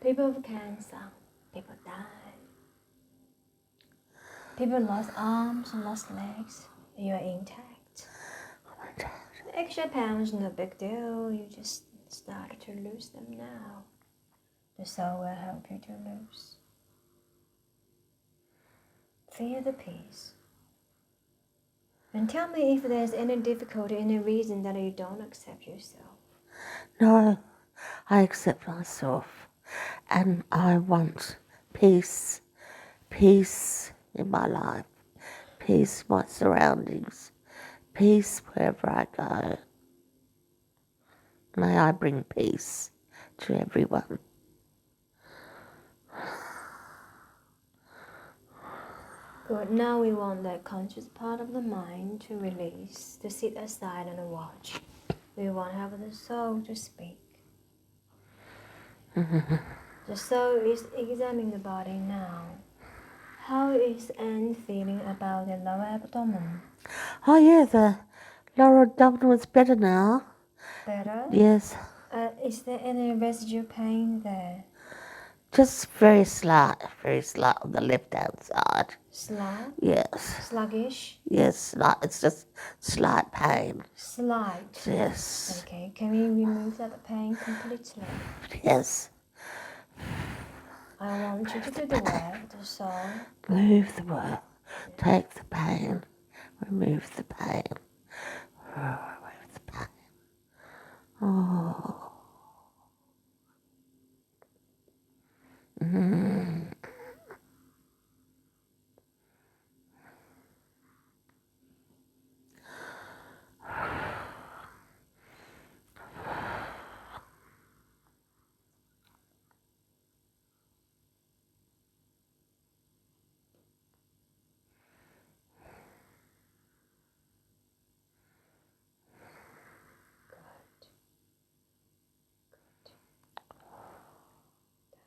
Speaker 1: People have cancer, people die. People lost arms and lost legs, you're intact. Extra pounds, no big deal, you just started to lose them now. The soul will help you to lose. Feel the peace. And tell me if there's any difficulty, any reason that you don't accept yourself.
Speaker 2: No, I accept myself, and I want peace. Peace in my life. Peace in my surroundings. Peace wherever I go. May I bring peace to everyone.
Speaker 1: Good. Now we want that conscious part of the mind to release, to sit aside and watch. We want to have the soul to speak. The soul is examining the body now. How is Anne feeling about the lower abdomen?
Speaker 2: Oh yeah, the lower abdomen was better now.
Speaker 1: Better?
Speaker 2: Yes.
Speaker 1: Is there any residual pain there?
Speaker 2: Just very slight on the left-hand side.
Speaker 1: Slight?
Speaker 2: Yes.
Speaker 1: Sluggish?
Speaker 2: Yes, slight. It's just slight pain.
Speaker 1: Slight?
Speaker 2: Yes.
Speaker 1: Okay, can we remove that pain completely?
Speaker 2: Yes.
Speaker 1: I want you to do the work, the soul.
Speaker 2: Move the work. Take the pain. Remove the pain. Remove the pain. Oh. Mm.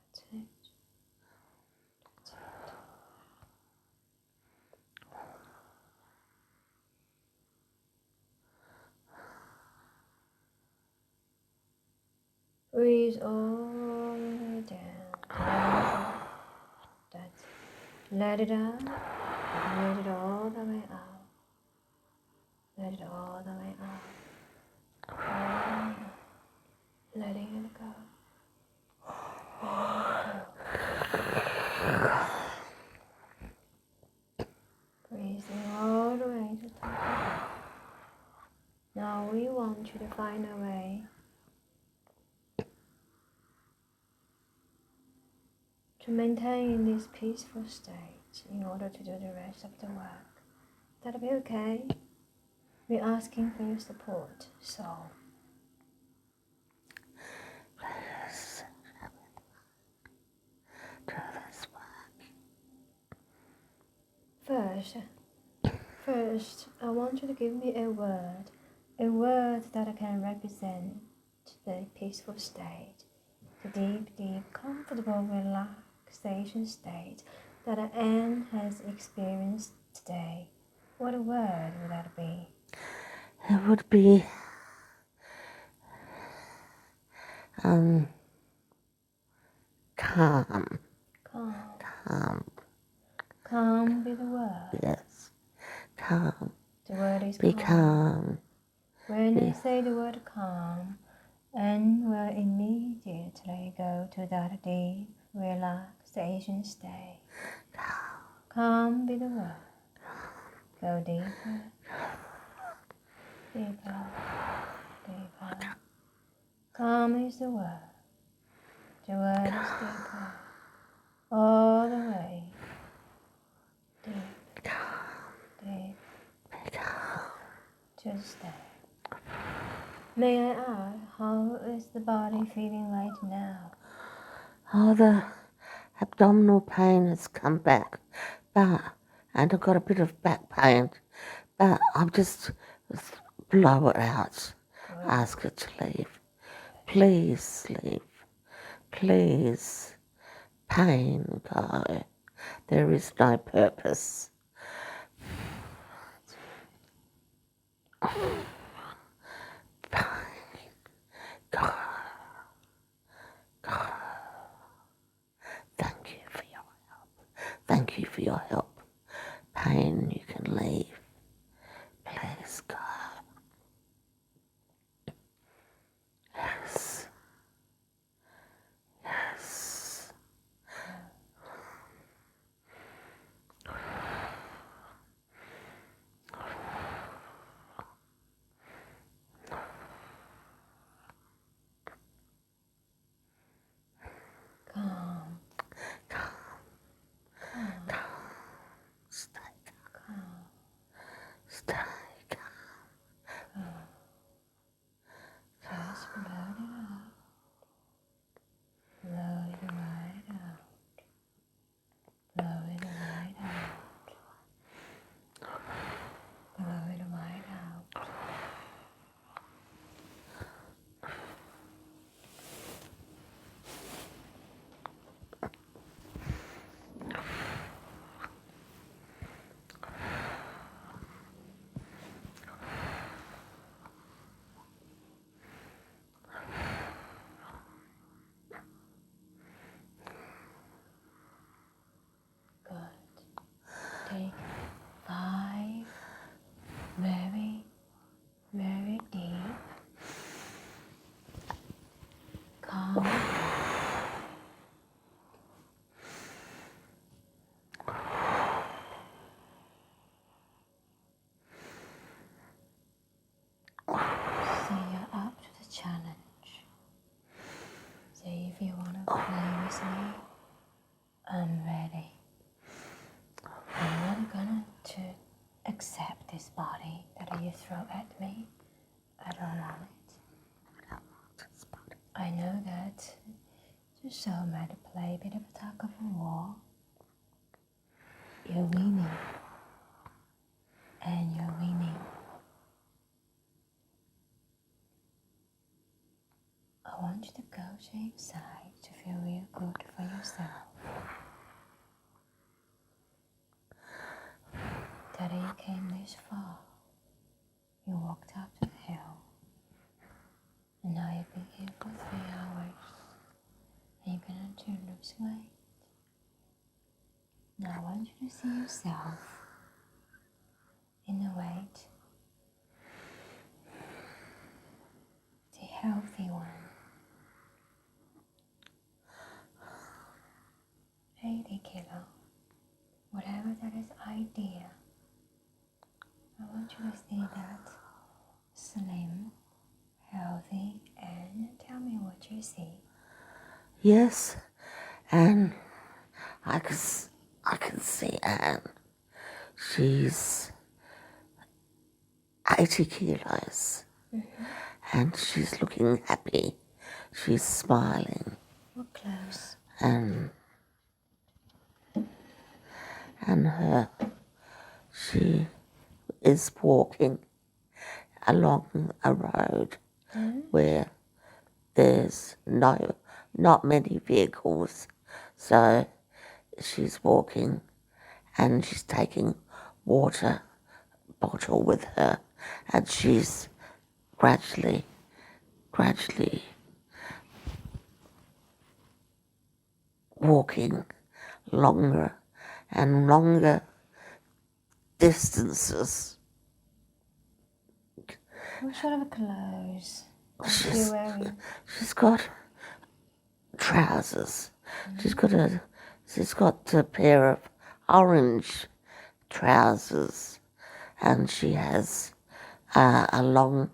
Speaker 1: That's it. That's it. Breathe all the way down. That's it. Let it out. Let it all the way out. Let it all the way out. All the way out. Letting it go. Letting it go. Breathing all the way to the top of the head. Now we want you to find a way to maintain this peaceful state in order to do the rest of the work. That'll be okay. We're asking for your support, soul.
Speaker 2: Yes. Do this work.
Speaker 1: First, I want you to give me a word that can represent the peaceful state, the deep, comfortable relaxation state that Anne has experienced today. What word would that be?
Speaker 2: It would be calm.
Speaker 1: Calm.
Speaker 2: Calm.
Speaker 1: Calm be the word.
Speaker 2: Yes. Calm.
Speaker 1: The word is
Speaker 2: Be
Speaker 1: calm.
Speaker 2: calm.
Speaker 1: When I say the word calm, Anne will immediately go to that deep relaxation state. Calm be the word. Go deeper, deeper, deeper. Calm is the word. The word is deeper. All the way. Deep, deep. To the state. May I ask, how is the body feeling right now?
Speaker 2: Oh, the abdominal pain has come back, and I've got a bit of back pain, but I'll just blow it out. Ask her to leave. Please leave. Please. Pain, go. There is no purpose. Pain, go. Go. Thank you for your help. Thank you for your help. Pain, you can leave. Please go. Yes. Yes.
Speaker 1: Calm.
Speaker 2: Calm.
Speaker 1: Calm.
Speaker 2: Calm. Stay calm.
Speaker 1: Calm.
Speaker 2: Stay calm.
Speaker 1: Just blow it out. Blow it right out. Blow it right out. Blow it right out. Good. Take 5 very, very deep, calm breaths. So you're up to the challenge. So if you want to play with me, I'm ready. I'm not gonna to accept this body that you throw at me. I don't want it.
Speaker 2: I don't want this body.
Speaker 1: I know that your soul might play a bit of a tug of war. You're winning. And you're winning. I want you to go to inside to feel real good for yourself. That you came this far. You walked up to the hill. And now you've been here for 3 hours. And you're gonna lose weight. Now I want you to see yourself in the weight. The healthy one. 80 kilo. Whatever that is ideal. I want you to see that slim, healthy, and tell me what you see.
Speaker 2: Yes, and I can see Anne. She's 80 kilos. And she's looking happy. She's smiling.
Speaker 1: We're close.
Speaker 2: And she is walking along a road where there's not many vehicles. So she's walking and she's taking water bottle with her, and she's gradually walking longer and longer distances.
Speaker 1: What sort of clothes is she wearing?
Speaker 2: She's got trousers. She's got a pair of orange trousers, and she has a long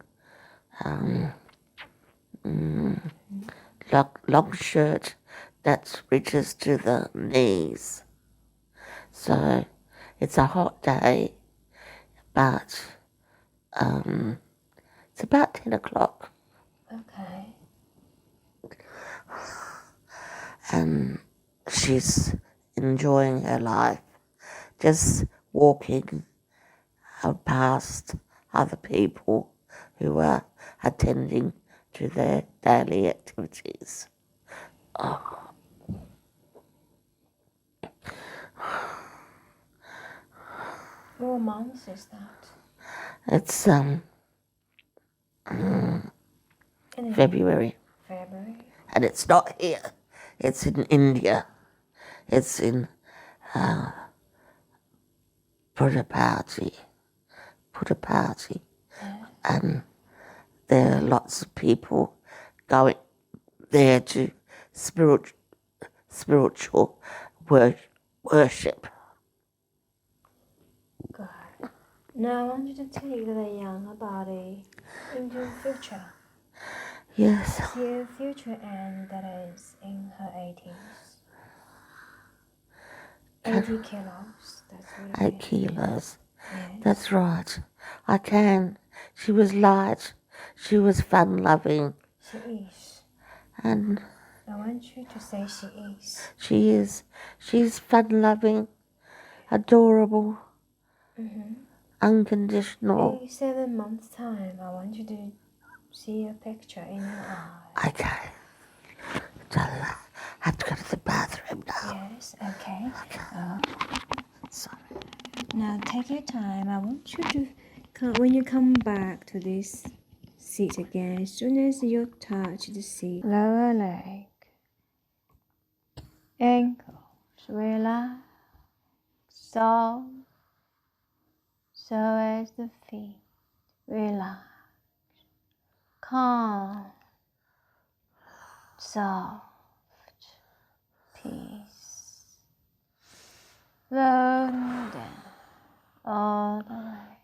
Speaker 2: long shirt that reaches to the knees. So it's a hot day, but it's about 10 o'clock.
Speaker 1: Okay.
Speaker 2: And she's enjoying her life, just walking past other people who are attending to their daily activities.
Speaker 1: What month is that?
Speaker 2: It's
Speaker 1: In
Speaker 2: February,
Speaker 1: February.
Speaker 2: and it's not here. It's in India. It's in Puttaparthi,
Speaker 1: Yeah.
Speaker 2: and there are lots of people going there to spiritual worship.
Speaker 1: Good. Now I want you to take the younger body into the future.
Speaker 2: Yes,
Speaker 1: See a future Anne that is in her 80s. 80 kilos. That's really
Speaker 2: 8
Speaker 1: big.
Speaker 2: kilos.
Speaker 1: Yes.
Speaker 2: That's right. I can. She was light. She was fun-loving.
Speaker 1: She is.
Speaker 2: And
Speaker 1: I want you to say she is.
Speaker 2: she is. She's fun-loving, adorable, unconditional.
Speaker 1: In 7 months' time, I want you to see a picture in your eye.
Speaker 2: Okay. I have to go to the bathroom now.
Speaker 1: Yes, okay.
Speaker 2: Sorry.
Speaker 1: Now take your time. I want you to when you come back to this seat again, as soon as you touch the seat, lower leg, ankles, relax, soft, so as the feet, relax, calm, soft, peace, floating down all the way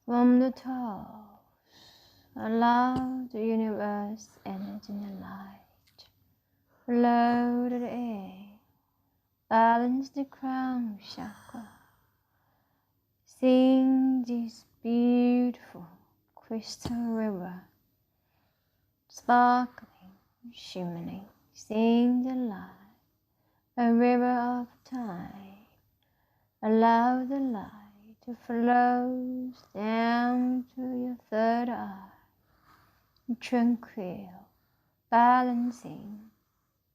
Speaker 1: from the toes. Allow the universe energy and light flow to the air. Balance the crown chakra. Sing this beautiful crystal river, sparkling, shimmering. Sing the light, a river of time. Allow the light to flow down to your third eye. Tranquil, balancing,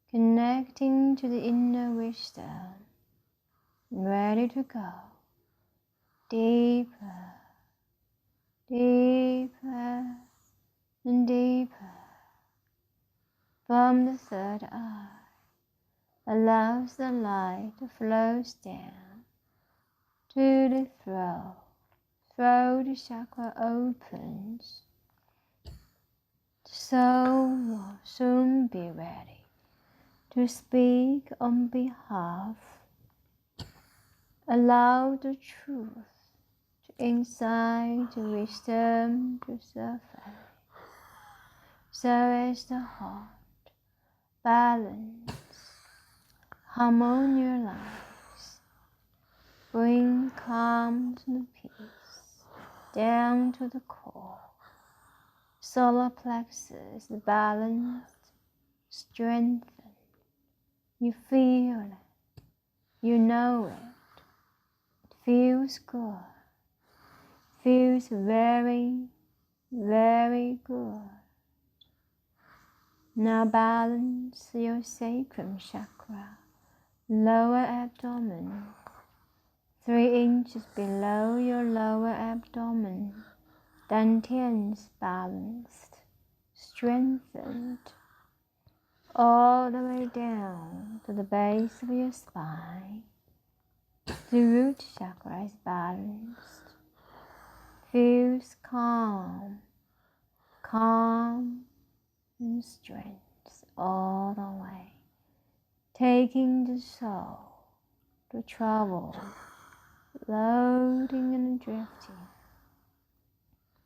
Speaker 1: connecting to the inner wisdom, ready to go deeper, deeper and deeper. From the third eye, allows the light to flow down to the throat. Throat chakra opens. The soul will soon be ready to speak on behalf. Allow the truth to incite the wisdom to surface, so as the heart balance, harmonize, bring calm to the peace, down to the core. Solar plexus balanced, strengthened. You feel it, you know it. It feels good, feels very, very good. Now balance your sacrum chakra, lower abdomen, 3 inches below your lower abdomen. Dantian's balanced, strengthened, all the way down to the base of your spine. The root chakra is balanced, feels calm, calm and strength all the way, taking the soul to travel, floating and drifting,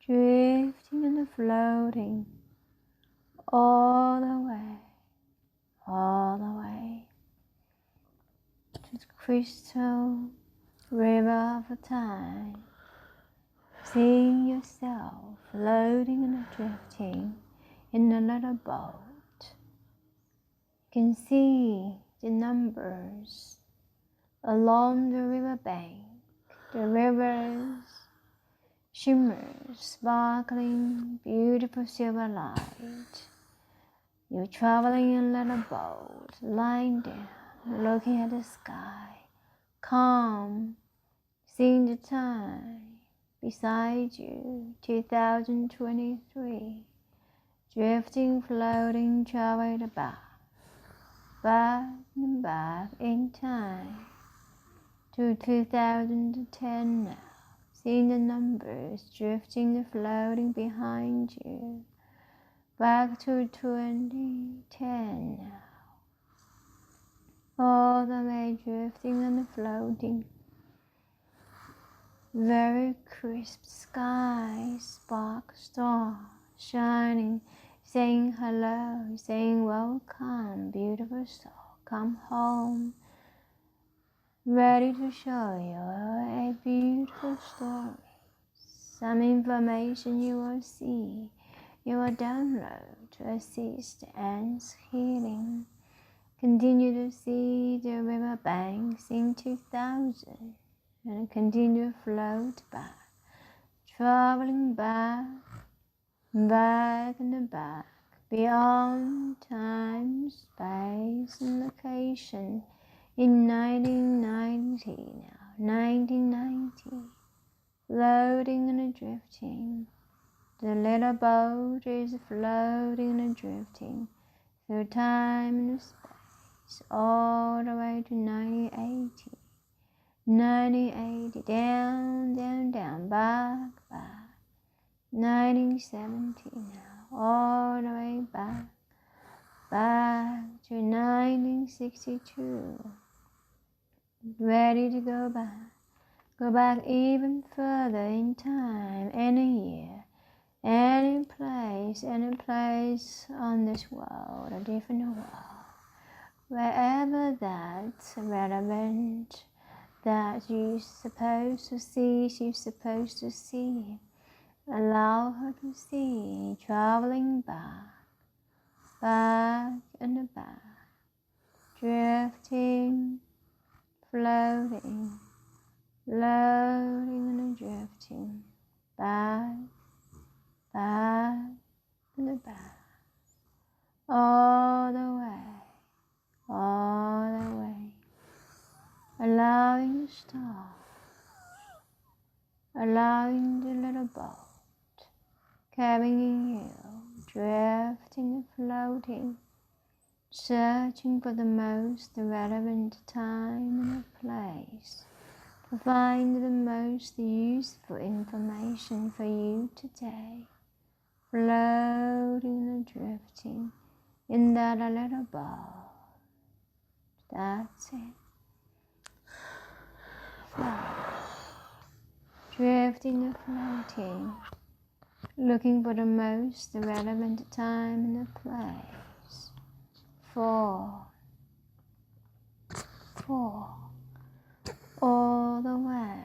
Speaker 1: drifting and floating all the way to the crystal river of time, seeing yourself floating and drifting in a little boat. You can see the numbers along the riverbank. The rivers shimmers, sparkling, beautiful silver light. You're traveling in a little boat, lying down, looking at the sky, calm, seeing the time beside you, 2023, drifting, floating, traveling back and back in time to 2010 now, seeing the numbers drifting and floating behind you, back to 2010 now, all the way drifting and floating. Very crisp sky, spark star shining, saying hello, saying welcome, beautiful soul, come home, ready to show you a beautiful story. Some information you will see, you will download to assist and healing. Continue to see the river banks in 2000 and continue to float back, traveling back and back, beyond time, space, and location in 1990 now, 1990, floating and drifting. The little boat is floating and drifting through time and space, all the way to 1980. 1980, down, down, down, back, back. 1970 now, all the way back, back to 1962. Ready to go back even further in time, any year, any place on this world, a different world, wherever that's relevant, that you're supposed to see, she's supposed to see. Allow her to see, traveling back and back, drifting, floating, and drifting, back and back, all the way, allowing the star, allowing the little boat, carrying you, drifting and floating, searching for the most relevant time and place to find the most useful information for you today, floating and drifting in that little boat. That's it. Drifting and floating, looking for the most relevant time and the place. 4, all the way.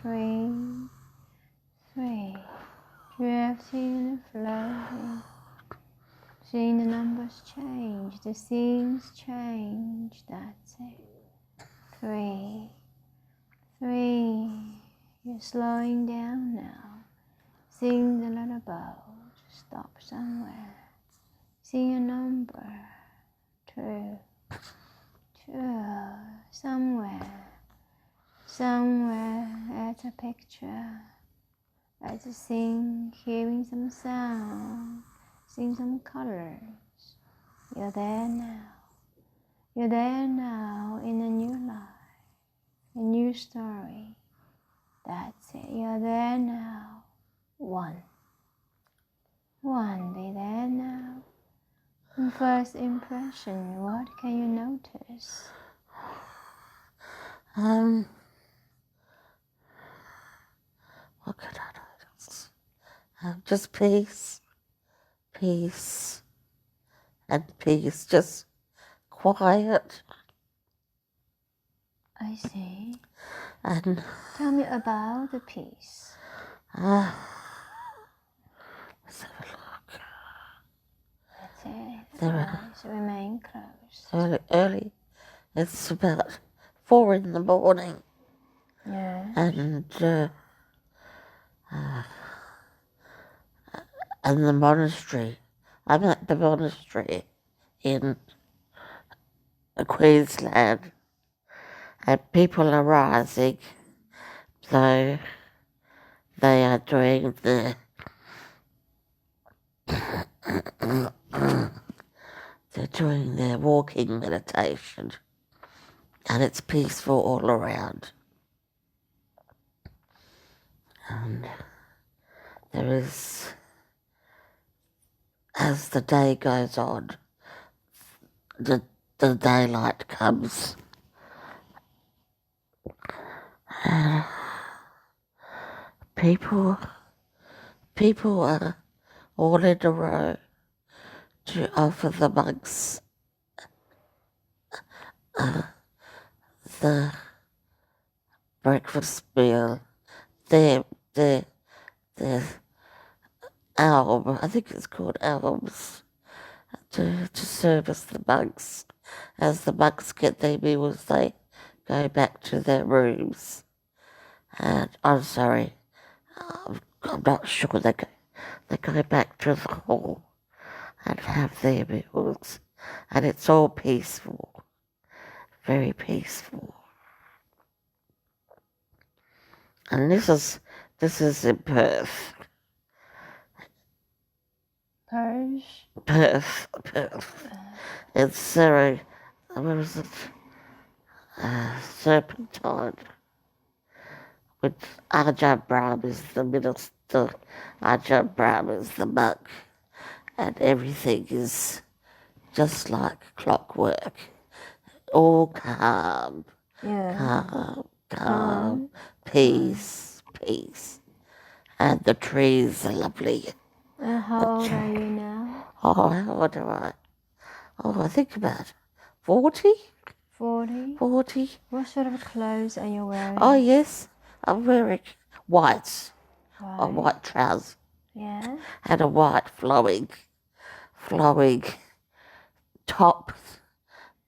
Speaker 1: 3, drifting and floating, seeing the numbers change, the scenes change. That's it. 3, you're slowing down now, seeing the little boat stop somewhere, seeing a number, 2, somewhere at a picture, at a scene, hearing some sound, seeing some colors. You're there now in a new life, a new story. That's it, you're there now. 1, be there now. And first impression, what can you notice?
Speaker 2: What could I notice? Just peace, and peace, just quiet.
Speaker 1: I see.
Speaker 2: And
Speaker 1: tell me about the peace. eyes remain closed.
Speaker 2: Early. It's about 4 in the morning.
Speaker 1: Yes.
Speaker 2: And the monastery. I'm at the monastery in Queensland, and people are rising, so they are doing they're doing their walking meditation, and it's peaceful all around. And there is, as the day goes on, the daylight comes. People are all in a row to offer the monks the breakfast meal, their alms, I think it's called alms, to service the monks. As the monks get their meals, they go back to their rooms. And I'm sorry, I'm not sure they go back to the hall and have their meals. And it's all peaceful, very peaceful. And this is in Perth. Perth. It's Where was it? Serpentine. With Ajahn Brahm is the minister, Ajahn Brahm is the monk, and everything is just like clockwork. All calm, calm, peace. And the trees are lovely.
Speaker 1: How old are you now?
Speaker 2: Oh, how old am I? Oh, I think about 40.
Speaker 1: 40?
Speaker 2: 40.
Speaker 1: What sort of clothes are you wearing?
Speaker 2: Oh, yes. I'm wearing white. A
Speaker 1: White.
Speaker 2: white trouser.
Speaker 1: Yeah.
Speaker 2: And a white flowing top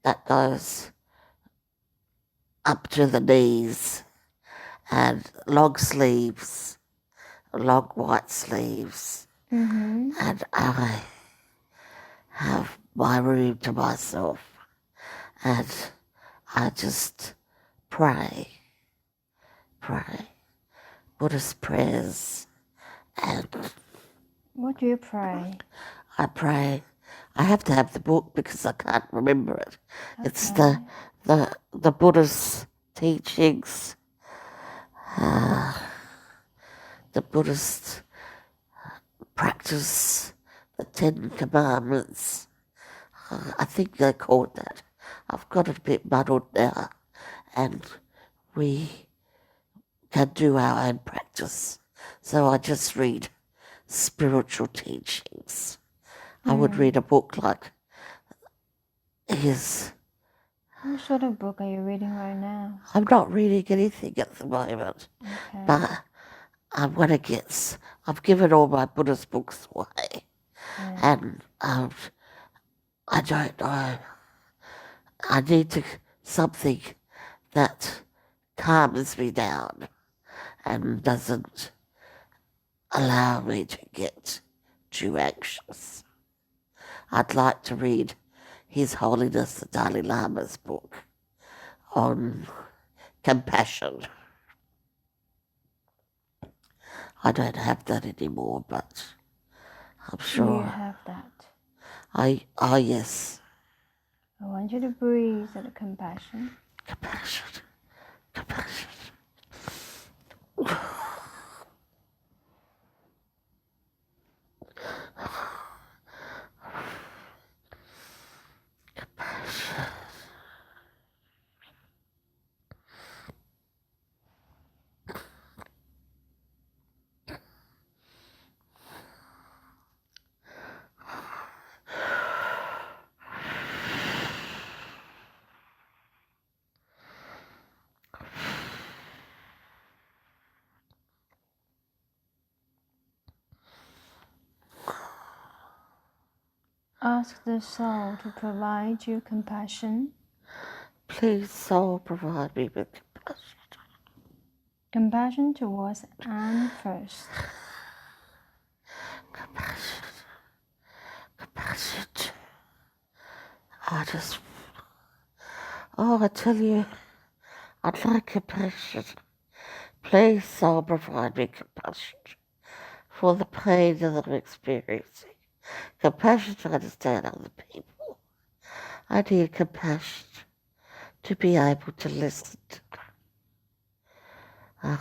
Speaker 2: that goes up to the knees, and long white sleeves.
Speaker 1: Mm-hmm.
Speaker 2: And I have my room to myself, and I just pray Buddhist prayers, and
Speaker 1: What do you pray?
Speaker 2: I pray. I have to have the book because I can't remember it.
Speaker 1: Okay.
Speaker 2: It's the Buddhist teachings, the Buddhist practice, the 10 Commandments. I think they're called that. I've got it a bit muddled now, and we can do our own practice. So I just read spiritual teachings. I would read a book like his.
Speaker 1: What sort of book are you reading right now?
Speaker 2: I'm not reading anything at the moment,
Speaker 1: Okay.
Speaker 2: but I've given all my Buddhist books away, and I don't know. I need something that calms me down and doesn't allow me to get too anxious. I'd like to read His Holiness the Dalai Lama's book on compassion. I don't have that anymore, but I'm sure.
Speaker 1: You have that.
Speaker 2: Yes.
Speaker 1: I want you to breathe at compassion.
Speaker 2: Compassion.
Speaker 1: Ask the soul to provide you compassion.
Speaker 2: Please, soul, provide me with compassion.
Speaker 1: Compassion towards Anne first.
Speaker 2: Compassion. Compassion. I tell you, I'd like compassion. Please, soul, provide me compassion for the pain that I'm experiencing. Compassion to understand other people. I need compassion to be able to listen. I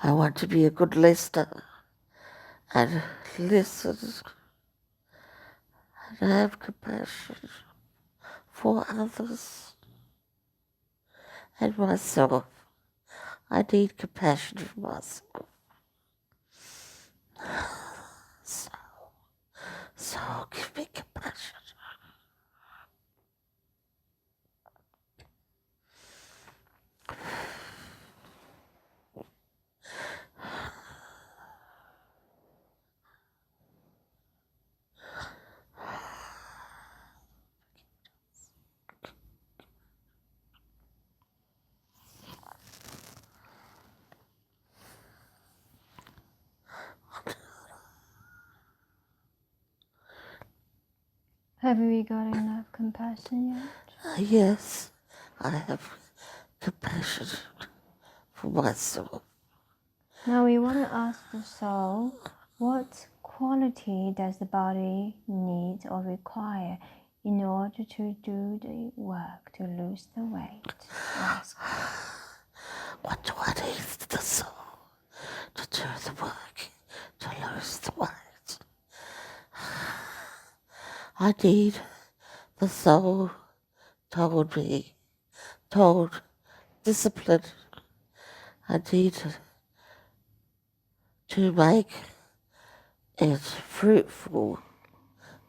Speaker 2: want to be a good listener and listen and have compassion for others and myself. I need compassion for myself. So give me compassion.
Speaker 1: Have we got enough compassion yet?
Speaker 2: Yes, I have compassion for myself.
Speaker 1: Now we want to ask the soul, what quality does the body need or require in order to do the work, to lose the weight? Ask.
Speaker 2: What do I need the soul to do the work, to lose the weight? I need the soul told discipline. I need to make it fruitful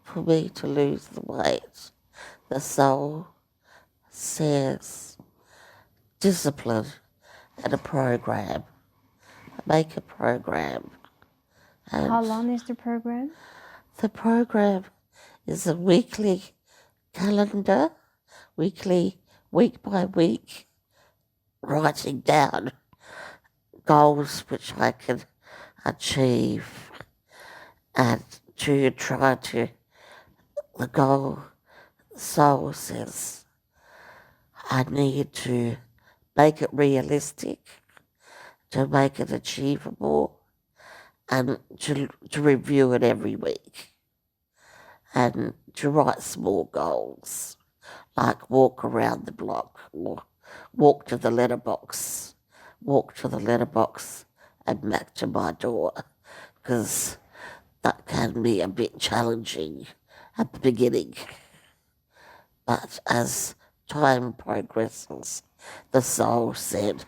Speaker 2: for me to lose the weight. The soul says discipline and a program. Make a program. And
Speaker 1: how long is the program?
Speaker 2: the program is a weekly calendar, week by week, writing down goals which I can achieve and to try to, the goal, soul says, I need to make it realistic, to make it achievable, and to review it every week, and to write small goals, like walk around the block or walk to the letterbox and back to my door, because that can be a bit challenging at the beginning. But as time progresses, the soul said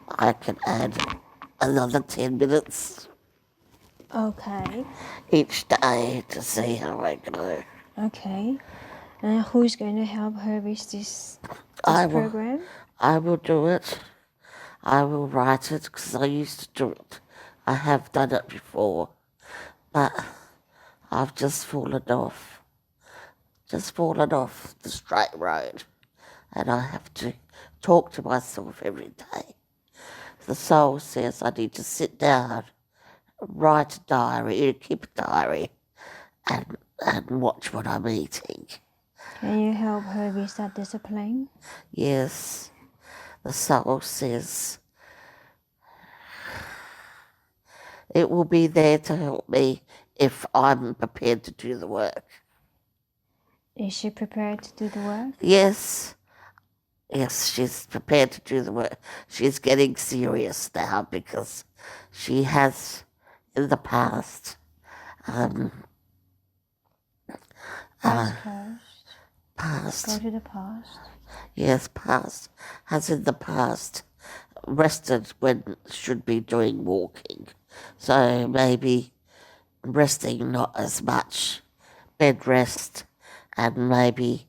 Speaker 2: I can add another 10 minutes
Speaker 1: Okay.
Speaker 2: each day to see how I go.
Speaker 1: Okay. And who's going to help her with this program?
Speaker 2: I will do it. I will write it because I used to do it. I have done it before, but I've just fallen off the straight road, and I have to talk to myself every day. The soul says I need to sit down, write a diary, keep a diary, and watch what I'm eating.
Speaker 1: Can you help her with that discipline?
Speaker 2: Yes, the soul says it will be there to help me if I'm prepared to do the work.
Speaker 1: Is she prepared to do the work?
Speaker 2: Yes, she's prepared to do the work. She's getting serious now because she has in the past
Speaker 1: Past first.
Speaker 2: past.
Speaker 1: Go to the past.
Speaker 2: Yes, past. Has in the past rested when should be doing walking. So maybe resting not as much, bed rest, and maybe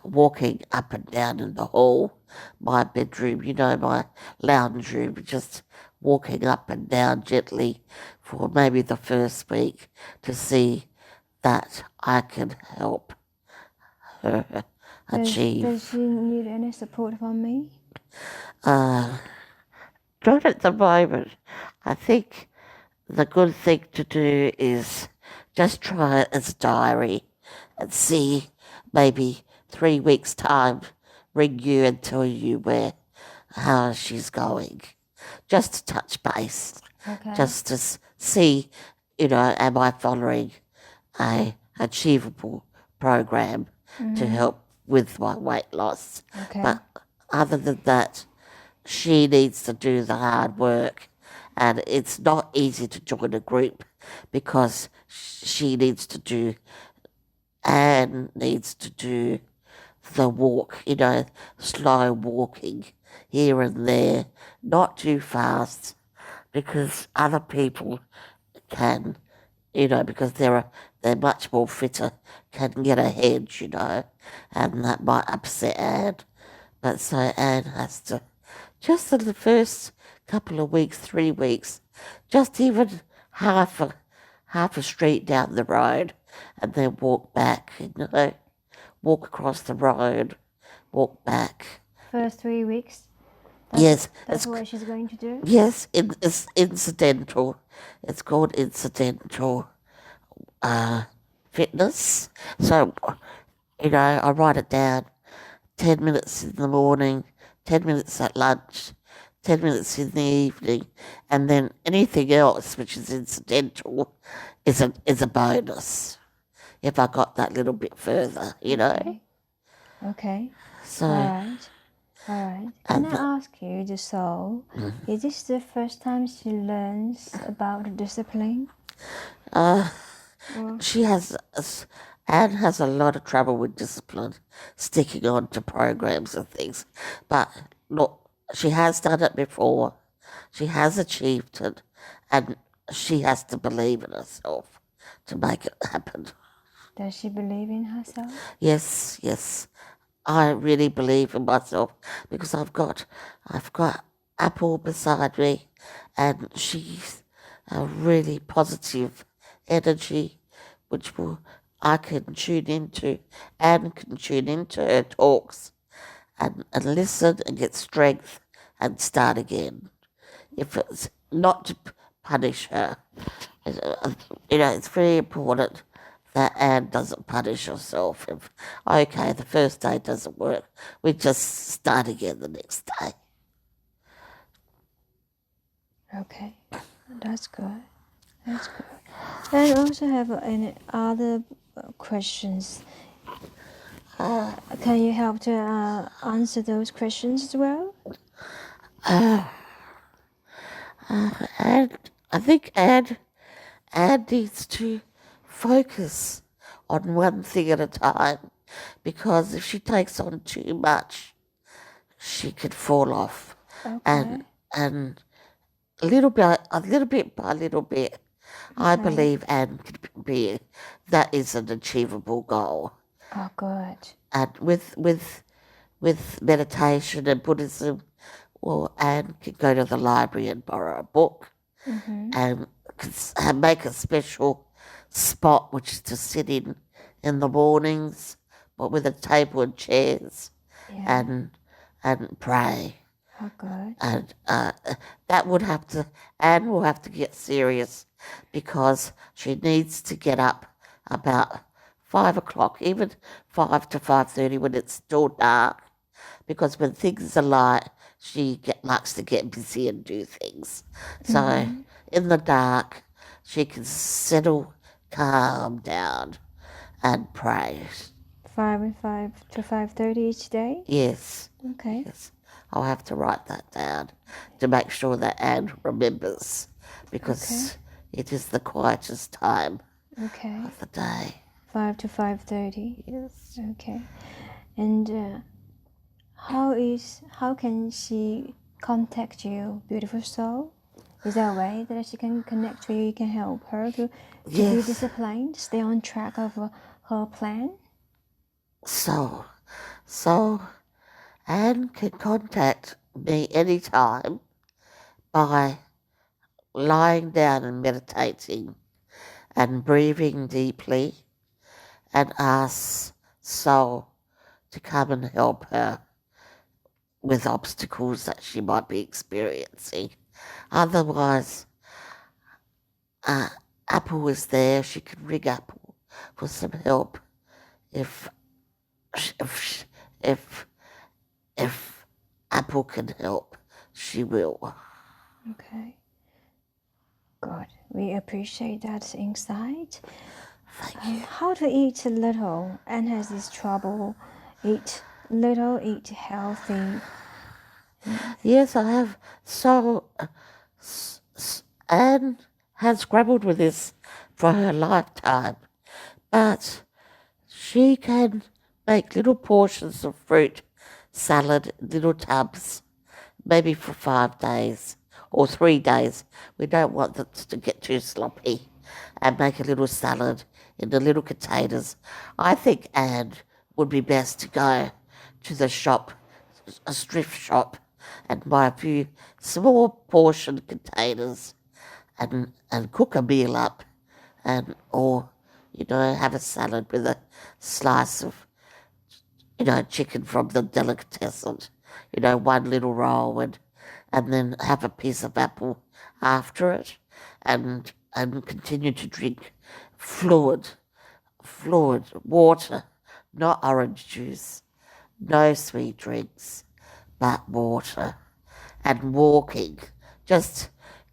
Speaker 2: walking up and down in the hall, my bedroom, my lounge room, just walking up and down gently for maybe the first week to see that I can help her achieve.
Speaker 1: Does she need any support from me?
Speaker 2: Not at the moment. I think the good thing to do is just try it as a diary and see maybe 3 weeks' time ring you and tell you how she's going. Just to touch base.
Speaker 1: Okay.
Speaker 2: Just to see, am I following a achievable program to help with my weight loss.
Speaker 1: Okay.
Speaker 2: But other than that, she needs to do the hard work. And it's not easy to join a group because Anne needs to do the walk, slow walking here and there, not too fast, because other people can, because they're much more fitter, can get ahead, and that might upset Anne. But so Anne has to, just in the first couple of weeks, 3 weeks, just even half a street down the road, and then walk back, walk across the road, walk back.
Speaker 1: First 3 weeks?
Speaker 2: Yes.
Speaker 1: That's what she's going to do?
Speaker 2: Yes, it's incidental. It's called incidental fitness. So, I write it down. 10 minutes in the morning, 10 minutes at lunch, 10 minutes in the evening, and then anything else which is incidental is a bonus. If I got that little bit further,
Speaker 1: Okay.
Speaker 2: So.
Speaker 1: All right. Can I ask you, is this the first time she learns about discipline?
Speaker 2: Anne has a lot of trouble with discipline, sticking on to programs and things. But look, she has done it before. She has achieved it, and she has to believe in herself to make it happen.
Speaker 1: Does she believe in herself?
Speaker 2: Yes. I really believe in myself because I've got Apple beside me, and she's a really positive energy, which I can tune into. Anne can tune into her talks and listen and get strength and start again. If it's not to punish her, it's very important that Anne doesn't punish herself. If, okay, the first day doesn't work, we just start again the next day.
Speaker 1: Okay, that's good. And also have any other questions? Can you help to answer those questions as well?
Speaker 2: And I think Anne needs to focus on one thing at a time, because if she takes on too much, she could fall off.
Speaker 1: Okay.
Speaker 2: And little bit by little bit, I believe Anne could be, that is an achievable goal.
Speaker 1: Oh, good.
Speaker 2: And with meditation and Buddhism, well, Anne could go to the library and borrow a book, and make a special spot which is to sit in the mornings, but with a table and chairs, and pray.
Speaker 1: Oh, good.
Speaker 2: And Anne will have to get serious, because she needs to get up about 5 o'clock, even 5 to 5:30 when it's still dark, because when things are light, she likes to get busy and do things. So in the dark, she can settle, calm down, and pray.
Speaker 1: 5 to 5:30 each day?
Speaker 2: Yes.
Speaker 1: Okay.
Speaker 2: Yes. I'll have to write that down to make sure that Anne remembers, because it is the quietest time of the day.
Speaker 1: 5 to 5:30.
Speaker 2: Yes.
Speaker 1: Okay. And how can she contact you, beautiful soul? Is there a way that she can connect to you? You can help her to be disciplined, stay on track of her plan?
Speaker 2: So Anne can contact me anytime by lying down and meditating and breathing deeply and ask Soul to come and help her with obstacles that she might be experiencing. Otherwise, Apple is there. She can ring Apple for some help if if if if Apple can help, she will.
Speaker 1: Okay. Good. We appreciate that insight.
Speaker 2: Thank you.
Speaker 1: How to eat little. Anne has this trouble. Eat little, eat healthy.
Speaker 2: Yes, I have. So, Anne has grappled with this for her lifetime, but she can make little portions of fruit, salad, little tubs, maybe for 5 days or 3 days. We don't want it to get too sloppy. And make a little salad in the little containers. I think Anne would be best to go to the shop, a thrift shop, and buy a few small portion containers and cook a meal up or have a salad with a slice of chicken from the delicatessen, one little roll and then have a piece of apple after it and continue to drink fluid water, not orange juice, no sweet drinks, but water and walking, just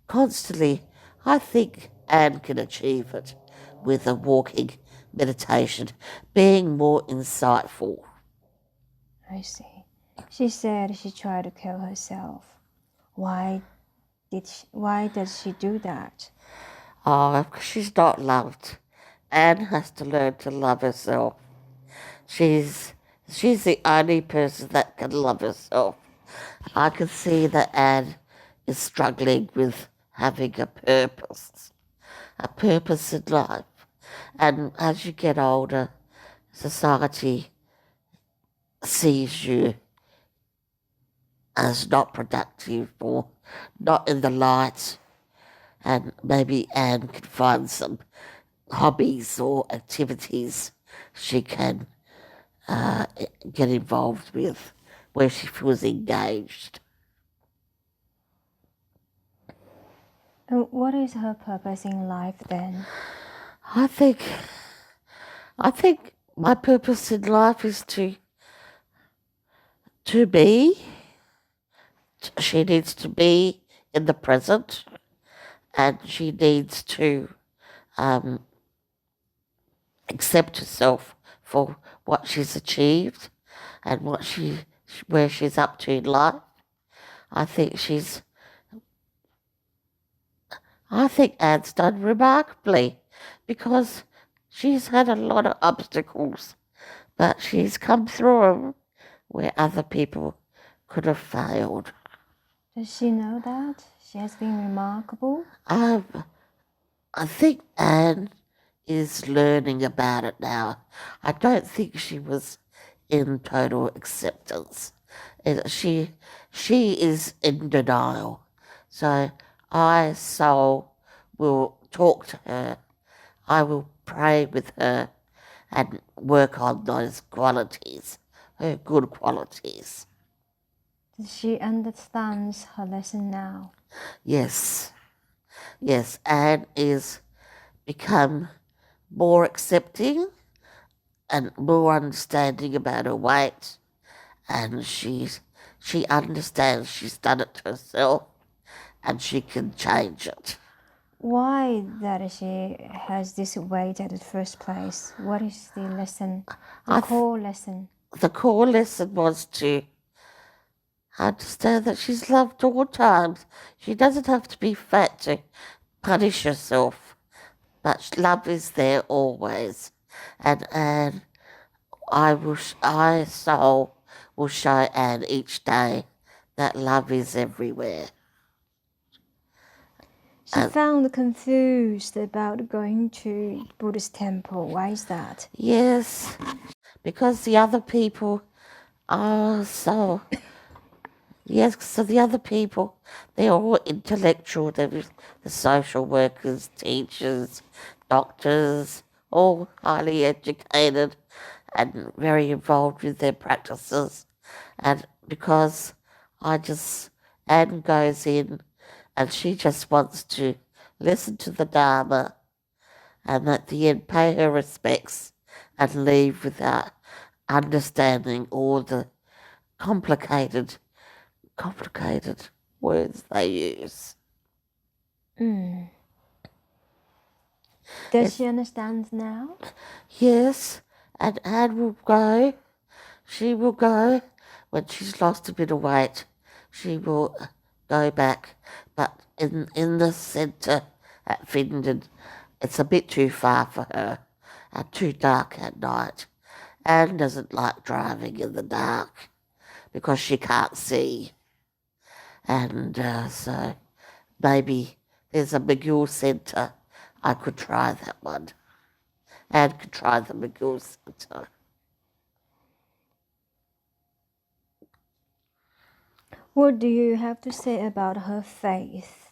Speaker 2: constantly. I think Anne can achieve it with a walking meditation, being more insightful.
Speaker 1: I see. She said she tried to kill herself. Why does she do that?
Speaker 2: Oh, she's not loved. Anne has to learn to love herself. She's the only person that can love herself. I can see that Anne is struggling with having a purpose in life. And as you get older, society sees you as not productive or not in the light. And maybe Anne can find some hobbies or activities she can get involved with where she feels engaged.
Speaker 1: What is her purpose in life then?
Speaker 2: I think my purpose in life is to be. She needs to be in the present, and she needs to accept herself for what she's achieved and where she's up to in life. I think Anne's done remarkably because she's had a lot of obstacles, but she's come through them where other people could have failed.
Speaker 1: Does she know that? She has been remarkable?
Speaker 2: I think Anne is learning about it now. I don't think she was in total acceptance. She is in denial. So Soul, will talk to her. I will pray with her and work on those qualities, her good qualities.
Speaker 1: Does she understand her lesson now?
Speaker 2: Yes, Anne is become more accepting and more understanding about her weight, and she understands she's done it to herself and she can change it.
Speaker 1: Why that she has this weight at the first place? What is the lesson, the core lesson?
Speaker 2: The core lesson was to understand that she's loved all times. She doesn't have to be fat to punish herself, but love is there always. And Soul, will show Anne each day that love is everywhere.
Speaker 1: She found confused about going to Buddhist temple. Why is that?
Speaker 2: Yes, because the other people are so... Yes, so the other people, they're all intellectual. They're the social workers, teachers, doctors, all highly educated and very involved with their practices. And because Anne goes in and she just wants to listen to the Dharma and at the end pay her respects and leave without understanding all the complicated words they use.
Speaker 1: Does she understand now?
Speaker 2: Yes, and Anne will go. She will go when she's lost a bit of weight. She will go back, but in the centre at Findon, it's a bit too far for her and too dark at night. Anne doesn't like driving in the dark because she can't see. And so maybe there's a McGill Centre. I could try that one. Anne could try the McGill Centre.
Speaker 1: What do you have to say about her faith?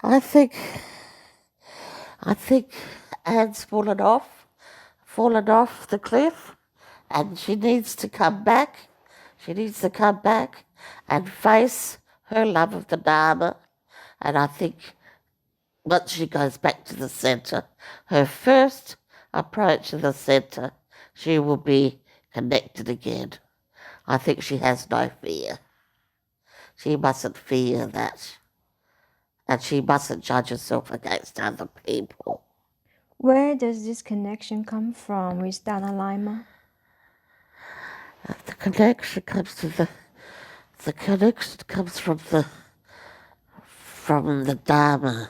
Speaker 2: I think Anne's fallen off the cliff, and she needs to come back. She needs to come back and face her love of the Dharma. And I think once she goes back to the centre, her first approach to the centre, she will be connected again. I think she has no fear. She mustn't fear that. And she mustn't judge herself against other people.
Speaker 1: Where does this connection come from with Dalai Lama?
Speaker 2: The connection comes from the Dharma,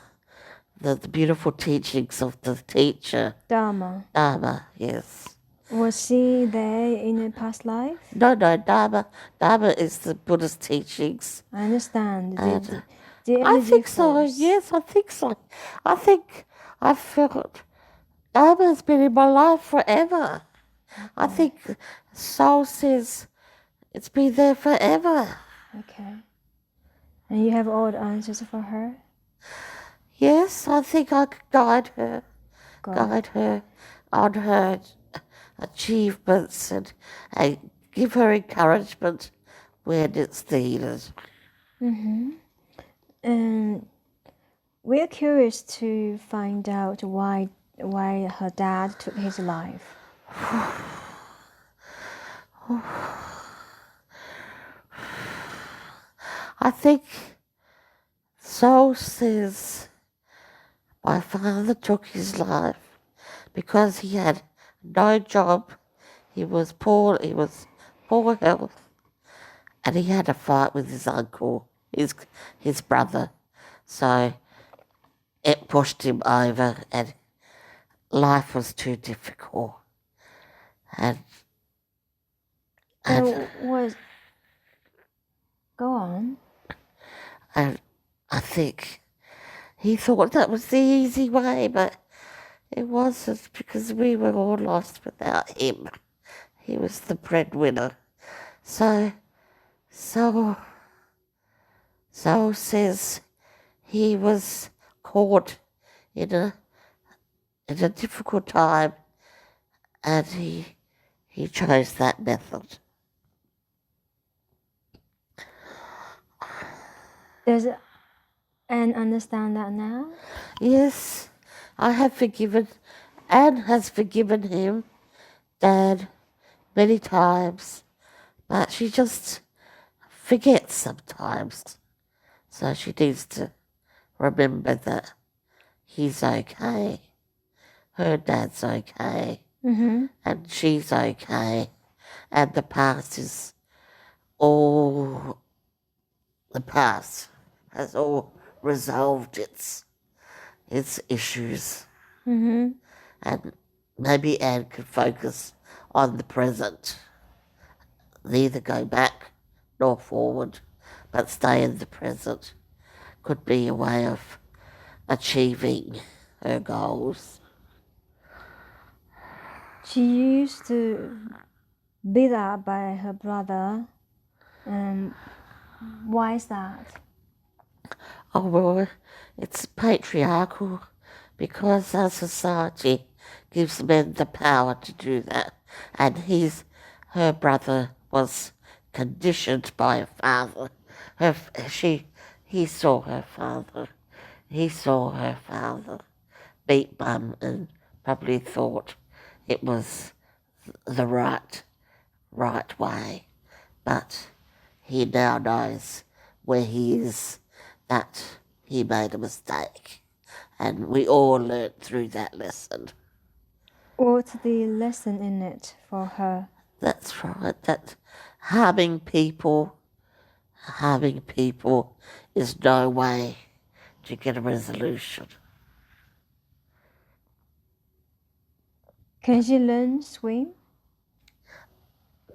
Speaker 2: the beautiful teachings of the teacher.
Speaker 1: Dharma.
Speaker 2: Dharma, yes.
Speaker 1: Was she there in a past life?
Speaker 2: No, Dharma is the Buddhist teachings.
Speaker 1: I understand.
Speaker 2: I think so, yes, I think so. I think I felt Dharma has been in my life forever. Okay. I think Soul says it's been there forever.
Speaker 1: Okay. And you have all the answers for her?
Speaker 2: Yes, I think I could guide her on her achievements and give her encouragement when it's needed.
Speaker 1: Mm-hmm. And we're curious to find out why her dad took his life.
Speaker 2: I think Soul says my father took his life because he had no job. He was poor health, and he had a fight with his uncle, his brother. So it pushed him over, and life was too difficult.
Speaker 1: Go on.
Speaker 2: And I think he thought that was the easy way, but it wasn't, because we were all lost without him. He was the breadwinner. So says he was caught in a difficult time, and he chose that method.
Speaker 1: Does Anne understand that now?
Speaker 2: Yes, I have forgiven. Anne has forgiven him, Dad, many times, but she just forgets sometimes. So she needs to remember that he's okay, her dad's okay, and she's okay, and the past has all resolved its issues. And maybe Anne could focus on the present, neither go back nor forward, but stay in the present. Could be a way of achieving her goals.
Speaker 1: She used to beat up by her brother. Why is that?
Speaker 2: Oh, well, it's patriarchal because our society gives men the power to do that. And her brother was conditioned by a father. He saw her father. He saw her father beat Mum and probably thought it was the right way. But he now knows where he is, that he made a mistake. And we all learnt through that lesson.
Speaker 1: What's the lesson in it for her?
Speaker 2: That's right, that harming people is no way to get a resolution.
Speaker 1: Can she learn to swim?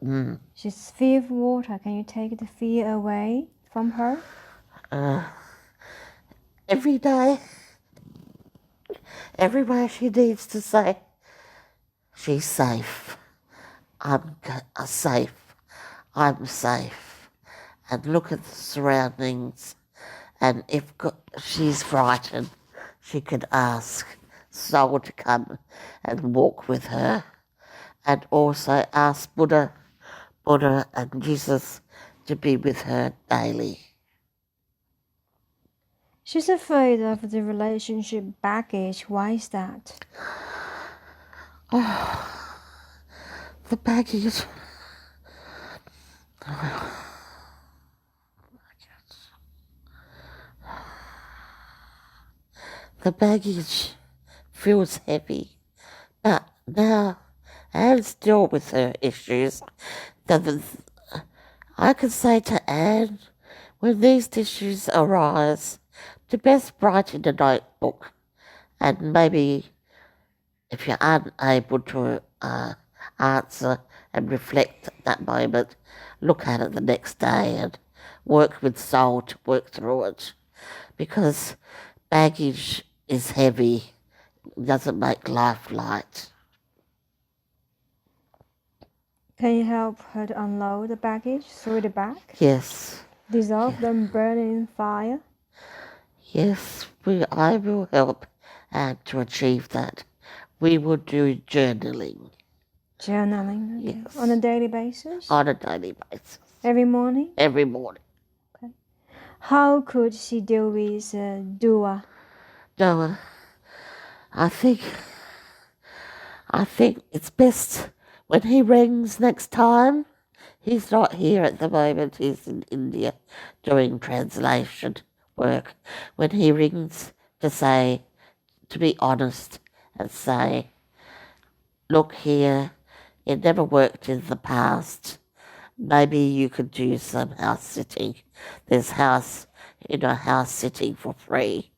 Speaker 2: Mm.
Speaker 1: She's fear of water. Can you take the fear away from her?
Speaker 2: Every day she needs to say, she's safe. I'm safe. I'm safe. And look at the surroundings. And if she's frightened, she could ask Soul to come and walk with her. And also ask Buddha and Jesus to be with her daily.
Speaker 1: She's afraid of the relationship baggage. Why is that?
Speaker 2: Oh, the baggage. The baggage feels heavy. But now, Anne's dealt with her issues. I can say to Anne, when these issues arise, to best write in a notebook, and maybe if you're unable to answer and reflect at that moment, look at it the next day and work with Soul to work through it. Because baggage is heavy, doesn't make life light.
Speaker 1: Can you help her to unload the baggage through the back?
Speaker 2: Yes.
Speaker 1: Dissolve them, burn in fire?
Speaker 2: Yes, I will help Anne to achieve that. We will do journaling.
Speaker 1: Journaling? Okay.
Speaker 2: Yes.
Speaker 1: On a daily basis?
Speaker 2: On a daily basis.
Speaker 1: Every morning?
Speaker 2: Every morning.
Speaker 1: Okay. How could she deal with Dua?
Speaker 2: Noah, I think it's best when he rings next time. He's not here at the moment. He's in India doing translation work. When he rings to be honest and say, look here, it never worked in the past. Maybe you could do some house sitting. There's house sitting for free,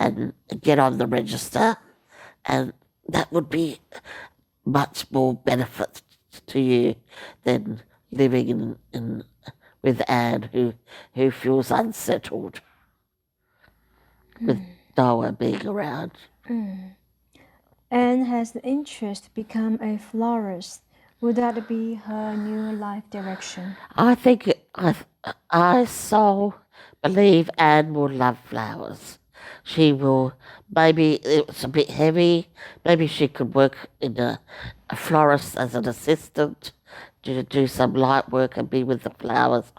Speaker 2: and get on the register, and that would be much more benefit to you than living in with Anne, who feels unsettled with Noah being around.
Speaker 1: Anne has the interest to become a florist. Would that be her new life direction?
Speaker 2: I think I so believe Anne will love flowers. She will. Maybe it's a bit heavy. Maybe she could work in a florist as an assistant to do some light work and be with the flowers.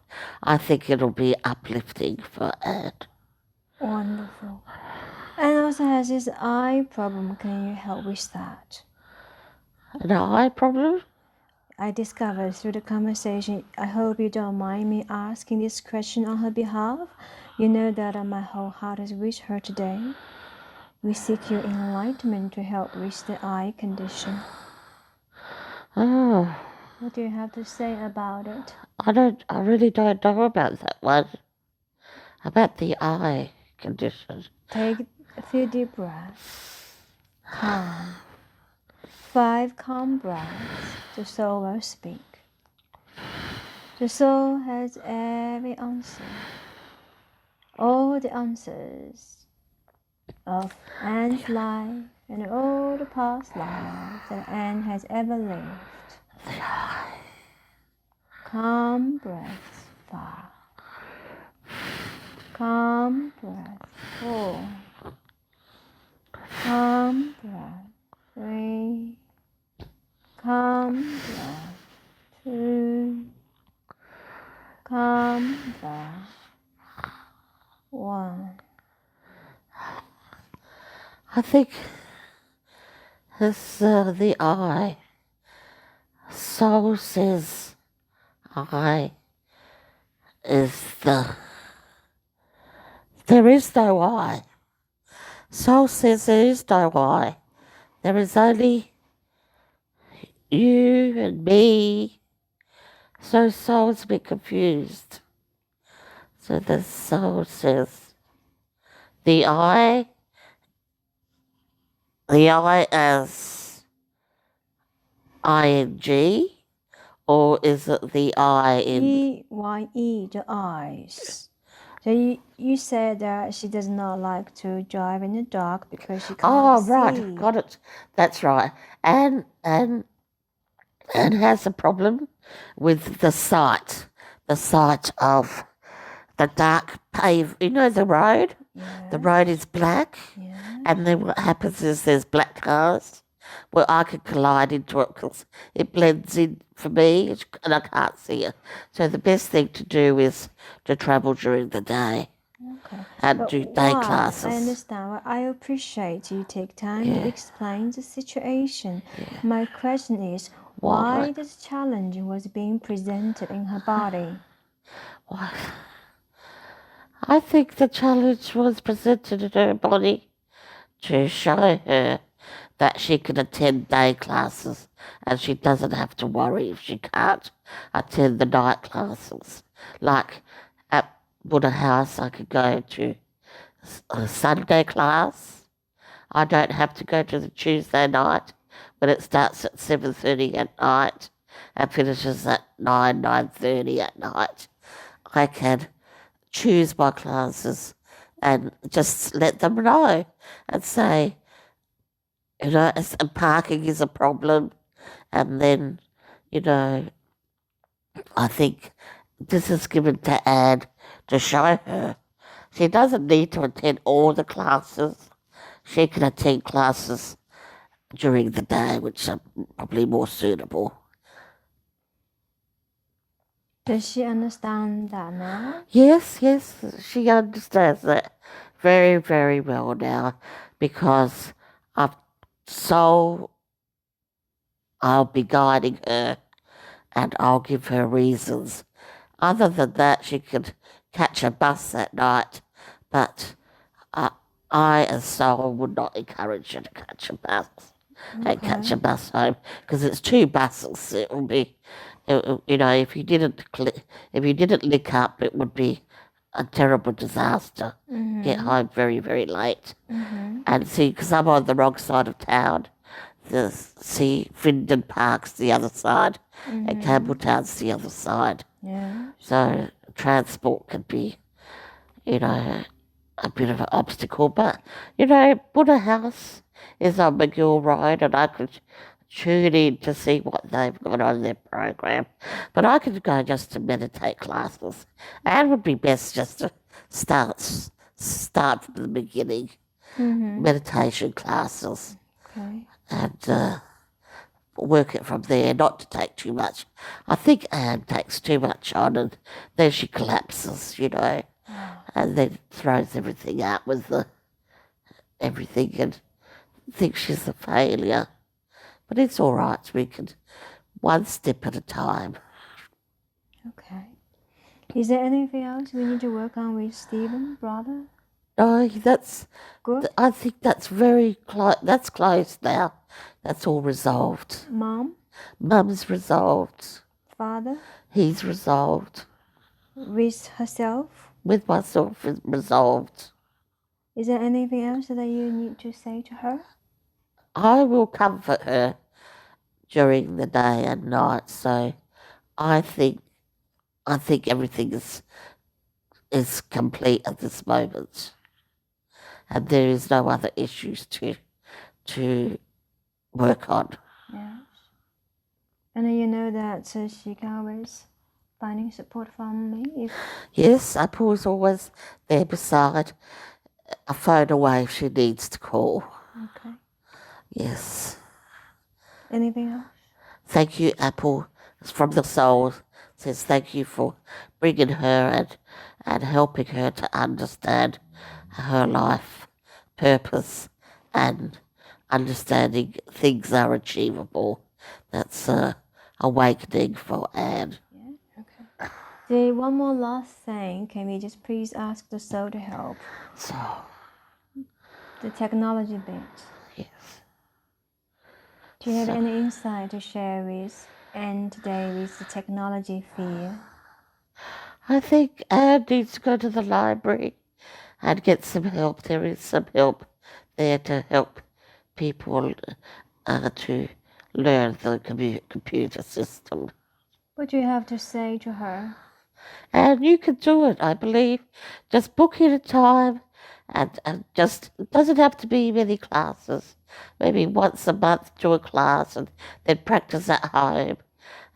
Speaker 2: I think it'll be uplifting for Anne.
Speaker 1: Wonderful. Anne also has this eye problem. Can you help with that?
Speaker 2: An eye problem?
Speaker 1: I discovered through the conversation. I hope you don't mind me asking this question on her behalf. You know that my whole heart is with her today. We seek your enlightenment to help with the eye condition.
Speaker 2: Oh,
Speaker 1: What do you have to say about it?
Speaker 2: I really don't know about that one. About the eye condition.
Speaker 1: Take a few deep breaths. Calm. 5 calm breaths. The soul will speak. The soul has every answer. All the answers of Anne's life and all the past lives that Anne has ever lived.
Speaker 2: The I.
Speaker 1: Calm breaths 5. Calm breath 4. Calm breath 3. Calm breath 2. Calm breath 1.
Speaker 2: I think it's the I. Soul says I is the... There is no I. Soul says there is no I. There is only you and me. So soul's a bit confused. So the soul says the I as ing, or is it the I in...
Speaker 1: E-Y-E, the eyes. So you said that she does not like to drive in the dark because she can't see.
Speaker 2: right, got it. That's right. And has a problem with the sight of the dark pave. You know the road?
Speaker 1: Yeah.
Speaker 2: The road is black.
Speaker 1: Yeah.
Speaker 2: And then what happens is there's black cars. Well, I could collide into it because it blends in for me and I can't see it. So the best thing to do is to travel during the day.
Speaker 1: Okay.
Speaker 2: And do day classes.
Speaker 1: I understand. I appreciate you take time to explain the situation. Yeah. My question is, why this challenge was being presented in her body?
Speaker 2: What? I think the challenge was presented in her body to show her that she can attend day classes and she doesn't have to worry if she can't attend the night classes. Like at Buddha House, I could go to a Sunday class. I don't have to go to the Tuesday night when it starts at 7:30 at night and finishes at 9:30 at night. I can choose my classes and just let them know and say, you know, parking is a problem. And then, you know, I think this is given to Anne to show her. She doesn't need to attend all the classes. She can attend classes during the day, which are probably more suitable.
Speaker 1: Does she understand that now?
Speaker 2: Yes, she understands that very, very well now because I'll be guiding her and I'll give her reasons. Other than that, she could catch a bus at night, but I, as soul, would not encourage her to catch a bus and catch a bus home because it's 2 buses. It will be, you know, if you didn't link up, it would be a terrible disaster. Get home very, very late. And see, because I'm on the wrong side of town, Findon Park's the other side and Campbelltown's the other side.
Speaker 1: Yeah.
Speaker 2: So transport could be, you know, a bit of an obstacle. But, you know, Buddha House is on McGill Road and I could tune in to see what they've got on their program. But I could go just to meditate classes. And it would be best just to start from the beginning. Meditation classes.
Speaker 1: Okay.
Speaker 2: And work it from there, not to take too much. I think Anne takes too much on and then she collapses, you know, and then throws everything out with everything and thinks she's a failure. But it's all right. We can one step at a time.
Speaker 1: Okay. Is there anything else we need to work on with Stephen, brother?
Speaker 2: No, that's
Speaker 1: good.
Speaker 2: I think that's very close. That's close now. That's all resolved.
Speaker 1: Mom?
Speaker 2: Mum's resolved.
Speaker 1: Father?
Speaker 2: He's resolved.
Speaker 1: With herself?
Speaker 2: With myself is resolved.
Speaker 1: Is there anything else that you need to say to her?
Speaker 2: I will comfort her during the day and night. So I think everything is complete at this moment. And there is no other issues to to work on.
Speaker 1: Yes. And you know that she can always finding support from me if...
Speaker 2: Yes, Apple's always there beside, a phone away if she needs to call.
Speaker 1: Okay.
Speaker 2: Yes.
Speaker 1: Anything else?
Speaker 2: Thank you, Apple. It's from the soul. Says thank you for bringing her and helping her to understand her life purpose and understanding things are achievable. That's awakening for Anne.
Speaker 1: Yeah, okay. The one more last thing, can we just please ask the soul to help?
Speaker 2: So,
Speaker 1: The technology bit.
Speaker 2: yes.
Speaker 1: Do you have any insight to share with Anne today with the technology fear?
Speaker 2: I think Anne needs to go to the library and get some help. There is some help there to help people to learn the computer system.
Speaker 1: What do you have to say to her?
Speaker 2: And you can do it, I believe. Just book in a time and just, it doesn't have to be many classes. Maybe once a month do a class and then practice at home.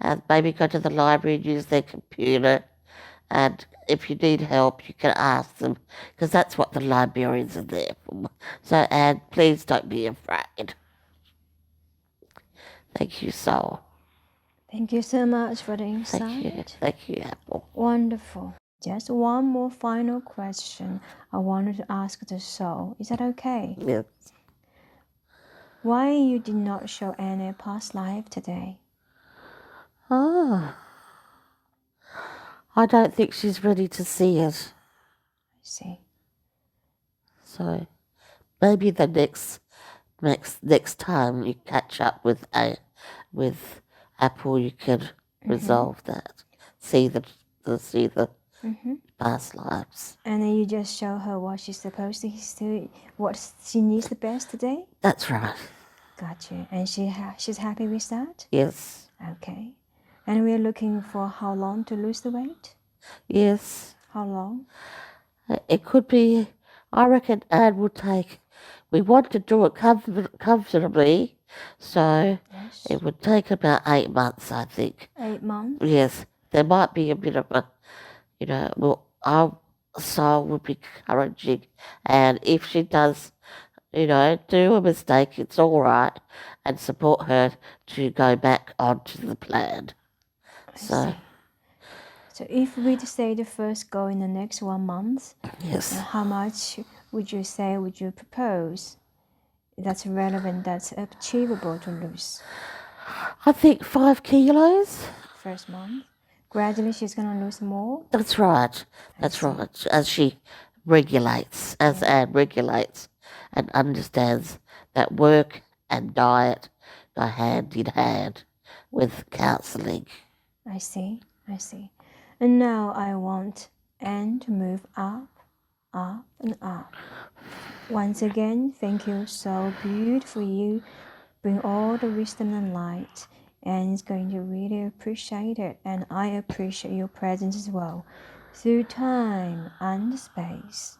Speaker 2: And maybe go to the library and use their computer. And if you need help, you can ask them, because that's what the librarians are there for. So, Anne, please don't be afraid. Thank you, Soul.
Speaker 1: Thank you so much for the insight.
Speaker 2: Thank you, Apple.
Speaker 1: Wonderful. Just one more final question I wanted to ask the soul. Is that okay?
Speaker 2: Yes.
Speaker 1: Why you did not show any past life today?
Speaker 2: Ah, I don't think she's ready to see it.
Speaker 1: I see.
Speaker 2: So maybe the next time you catch up with Apple, you can resolve that. See the past lives.
Speaker 1: And then you just show her what she's supposed to do, what she needs the best today?
Speaker 2: That's right.
Speaker 1: Got you. And she's happy with that?
Speaker 2: Yes.
Speaker 1: Okay. And we're looking for how long to lose the weight?
Speaker 2: Yes.
Speaker 1: How long?
Speaker 2: It could be, I reckon Anne will take, we want to do it comfortably, so
Speaker 1: Yes.
Speaker 2: it would take about 8 months, I think.
Speaker 1: 8 months?
Speaker 2: Yes. There might be a bit of a, well, our soul would be encouraging, and if she does, do a mistake, it's all right, and support her to go back onto the plan.
Speaker 1: So if we say the first goal in the next 1 month,
Speaker 2: yes.
Speaker 1: How much would you propose? That's relevant, that's achievable to lose?
Speaker 2: I think 5 kilos.
Speaker 1: First month. Gradually she's going to lose more?
Speaker 2: That's right. That's right. As she regulates, as Anne regulates and understands that work and diet go hand in hand with counselling.
Speaker 1: I see. And now I want Anne to move up, up and up. Once again, thank you, so beautiful. You bring all the wisdom and light, and is going to really appreciate it. And I appreciate your presence as well, through time and space.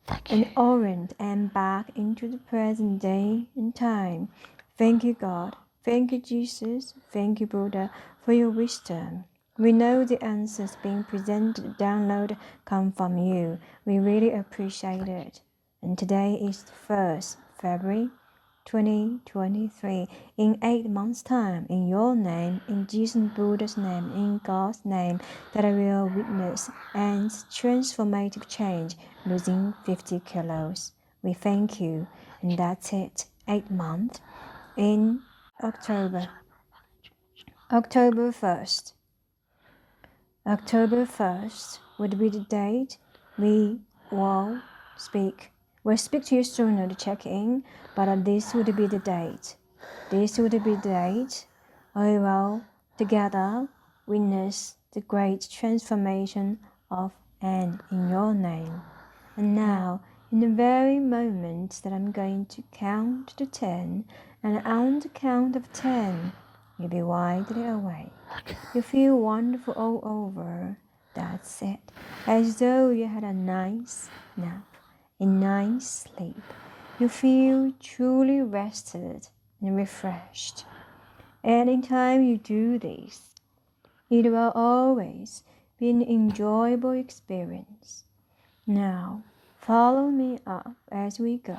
Speaker 2: Thank you.
Speaker 1: And orient and back into the present day and time. Thank you, God. Thank you, Jesus. Thank you, Buddha, for your wisdom. We know the answers being presented, downloaded, come from you. We really appreciate it. And today is the 1st February 2023. In 8 months' time, in your name, in Jesus and Buddha's name, in God's name, that I will witness and transformative change, losing 50 kilos. We thank you. And that's it. 8 months in October 1st. October 1st would be the date we will speak. We'll speak to you sooner to check in, but this would be the date. This would be the date we will together witness the great transformation of Anne in your name. And now, in the very moment that I'm going to count to 10, and on the count of 10, you'll be widely awake. You feel wonderful all over. That's it. As though you had a nice nap, a nice sleep. You feel truly rested and refreshed. Anytime you do this, it will always be an enjoyable experience. Now, follow me up as we go.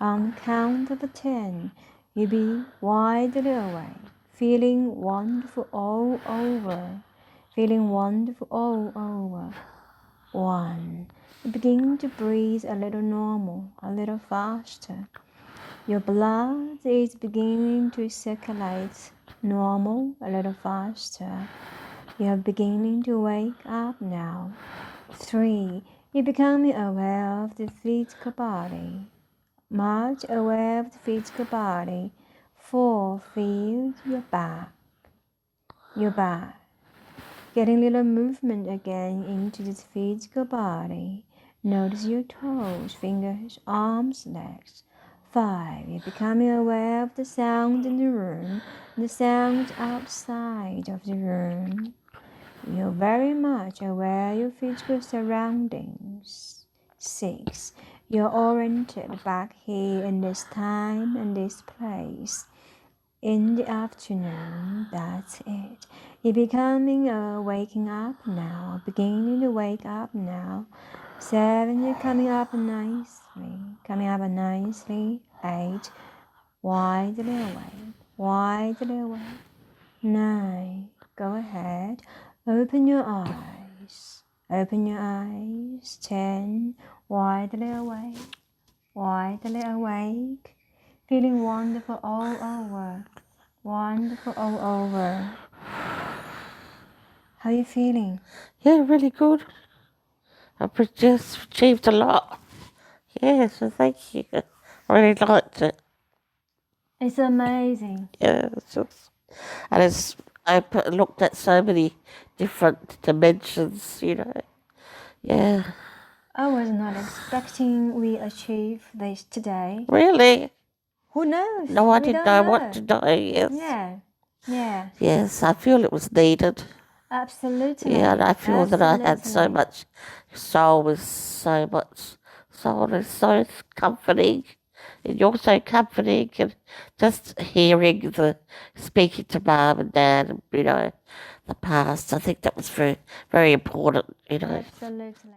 Speaker 1: On the count of 10, you'll be widely awake, feeling wonderful all over, feeling wonderful all over. 1. You begin to breathe a little normal, a little faster. Your blood is beginning to circulate normal, a little faster. You are beginning to wake up now. 3. You're becoming aware of the physical body. Much aware of the physical body. 4. Feel your back. Your back. Getting little movement again into this physical body. Notice your toes, fingers, arms, legs. 5. You're becoming aware of the sound in the room and the sound outside of the room. You're very much aware of your physical surroundings. 6. You're oriented back here in this time and this place. In the afternoon, that's it. You're becoming waking up now, beginning to wake up now. 7, you're coming up nicely. 8, widely awake. 9, go ahead, open your eyes. 10, widely awake. Feeling wonderful all over. How are you feeling?
Speaker 2: Yeah, really good. I've just achieved a lot. Yeah, so thank you. I really liked it.
Speaker 1: It's amazing.
Speaker 2: Yeah, I looked at so many different dimensions, Yeah.
Speaker 1: I was not expecting we achieve this today.
Speaker 2: Really?
Speaker 1: Who knows?
Speaker 2: No, I
Speaker 1: We
Speaker 2: didn't
Speaker 1: don't
Speaker 2: know what to do. Yes.
Speaker 1: Yeah.
Speaker 2: Yes, I feel it was needed.
Speaker 1: Absolutely.
Speaker 2: Yeah, and I feel that I had so
Speaker 1: Absolutely.
Speaker 2: much soul is so comforting. And you're so comforting, and just hearing speaking to mum and dad, and, the past, I think that was very, very important,
Speaker 1: Absolutely.